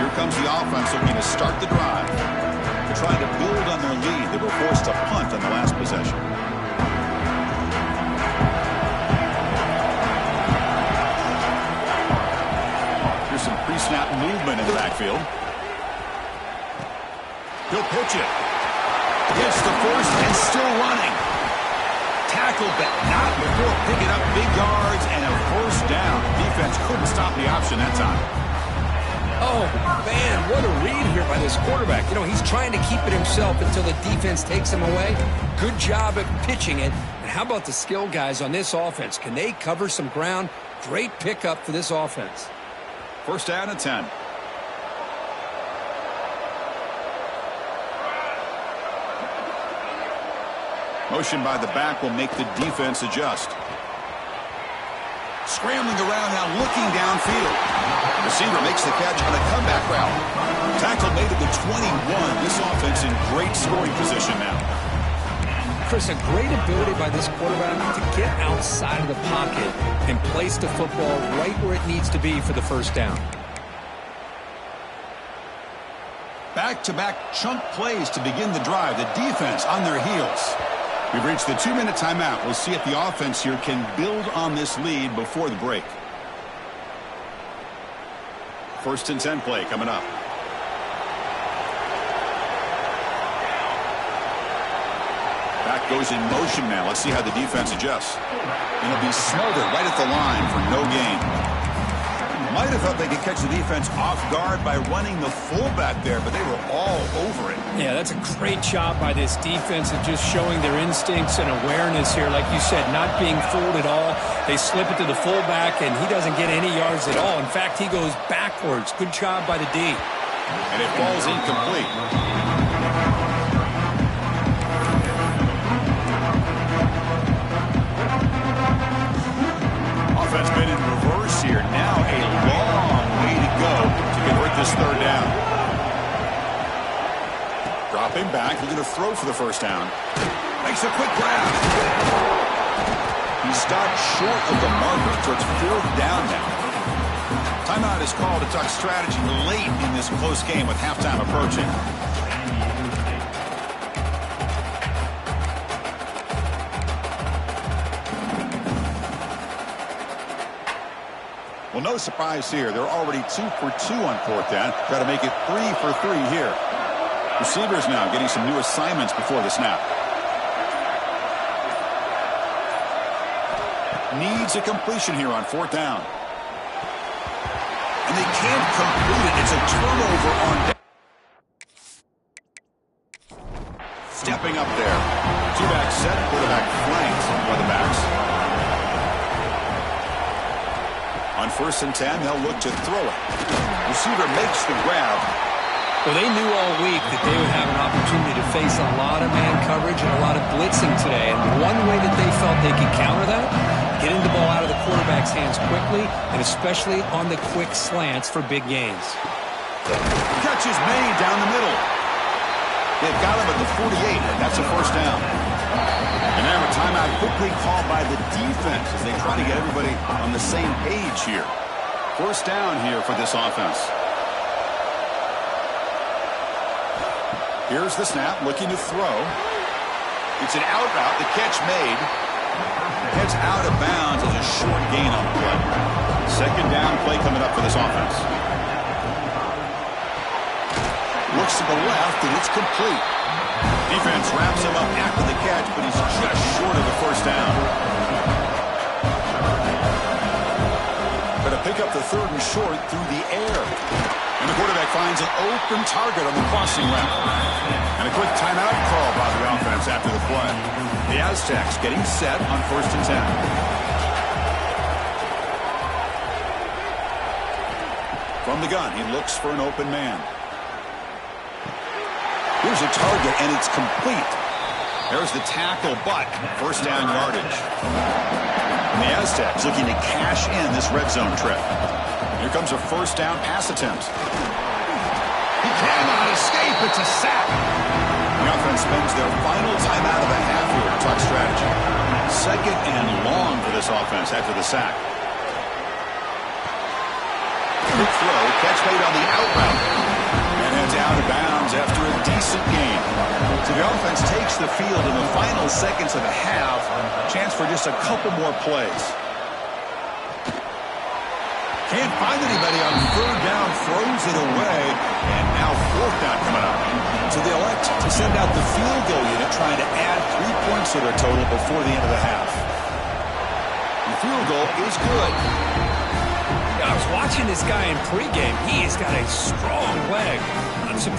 Here comes the offense looking to start the drive. They're trying to build on their lead. They were forced to punt on the last possession. Here's some pre-snap movement in the backfield. He'll pitch it. Gets the first and still running. Tackled, but not before picking up big yards and a 1st down. Defense couldn't stop the option that time. Oh, man, what a read here by this quarterback. You know, he's trying to keep it himself until the defense takes him away. Good job at pitching it. And how about the skill guys on this offense? Can they cover some ground? Great pickup for this offense. First down and 10. Motion by the back will make the defense adjust. Scrambling around now, looking downfield. Receiver makes the catch on a comeback route. Tackle made at the 21. This offense in great scoring position now. Chris, a great ability by this quarterback to get outside of the pocket and place the football right where it needs to be for the first down. Back-to-back chunk plays to begin the drive. The defense on their heels. We've reached the 2-minute timeout. We'll see if the offense here can build on this lead before the break. First and 10 play coming up. Back goes in motion now. Let's see how the defense adjusts. It'll be smothered right at the line for no gain. Might have thought they could catch the defense off guard by running the fullback there, but they were all over it. Yeah, that's a great job by this defense of just showing their instincts and awareness here. Like you said, not being fooled at all. They slip it to the fullback, and he doesn't get any yards at all. In fact, he goes backwards. Good job by the D. And it falls incomplete. Offense been in reverse here. Now a long way to go to convert this third down. Dropping back, looking to throw for the first down. Makes a quick grab. He stopped short of the marker, so it's fourth down now. Timeout is called to talk strategy late in this close game with halftime approaching. Well, no surprise here. They're already 2 for 2 on fourth down. Try to make it 3 for 3 here. Receivers now getting some new assignments before the snap. Needs a completion here on fourth down. And they can't complete it. It's a turnover on down. Stepping up there. Two-back set, quarterback flanked by the backs. On first and 10, they'll look to throw it. Receiver makes the grab. Well, they knew all week that they would have an opportunity to face a lot of man coverage and a lot of blitzing today. And one way that they felt they could counter that, getting the ball out of the quarterback's hands quickly, and especially on the quick slants for big gains. Catch is made down the middle. They've got him at the 48, and that's a first down. And now a timeout quickly called by the defense as they try to get everybody on the same page here. First down here for this offense. Here's the snap, looking to throw. It's an out route, the catch made. Heads out of bounds as a short gain on the play. Second down play coming up for this offense. Looks to the left, and it's complete. Defense wraps him up after the catch, but he's just short of the first down. Going to pick up the third and short through the air. And the quarterback finds an open target on the crossing route. And a quick timeout call by the offense after the play. The Aztecs getting set on first and 10. From the gun, he looks for an open man. Here's a target, and it's complete. There's the tackle, but first down yardage. And the Aztecs looking to cash in this red zone trip. Here comes a first down pass attempt. He cannot escape. It's a sack. The offense spends their final timeout of the half here to talk strategy. Second and long for this offense after the sack. Quick throw, catch made on the out route. And heads out of bounds after a decent gain. So the offense takes the field in the final seconds of the half. Chance for just a couple more plays. Can't find anybody on third down, throws it away, and now fourth down coming up. So they elect to send out the field goal unit, trying to add 3 points to their total before the end of the half. The field goal is good. I was watching this guy in pregame. He has got a strong leg. I'm surprised.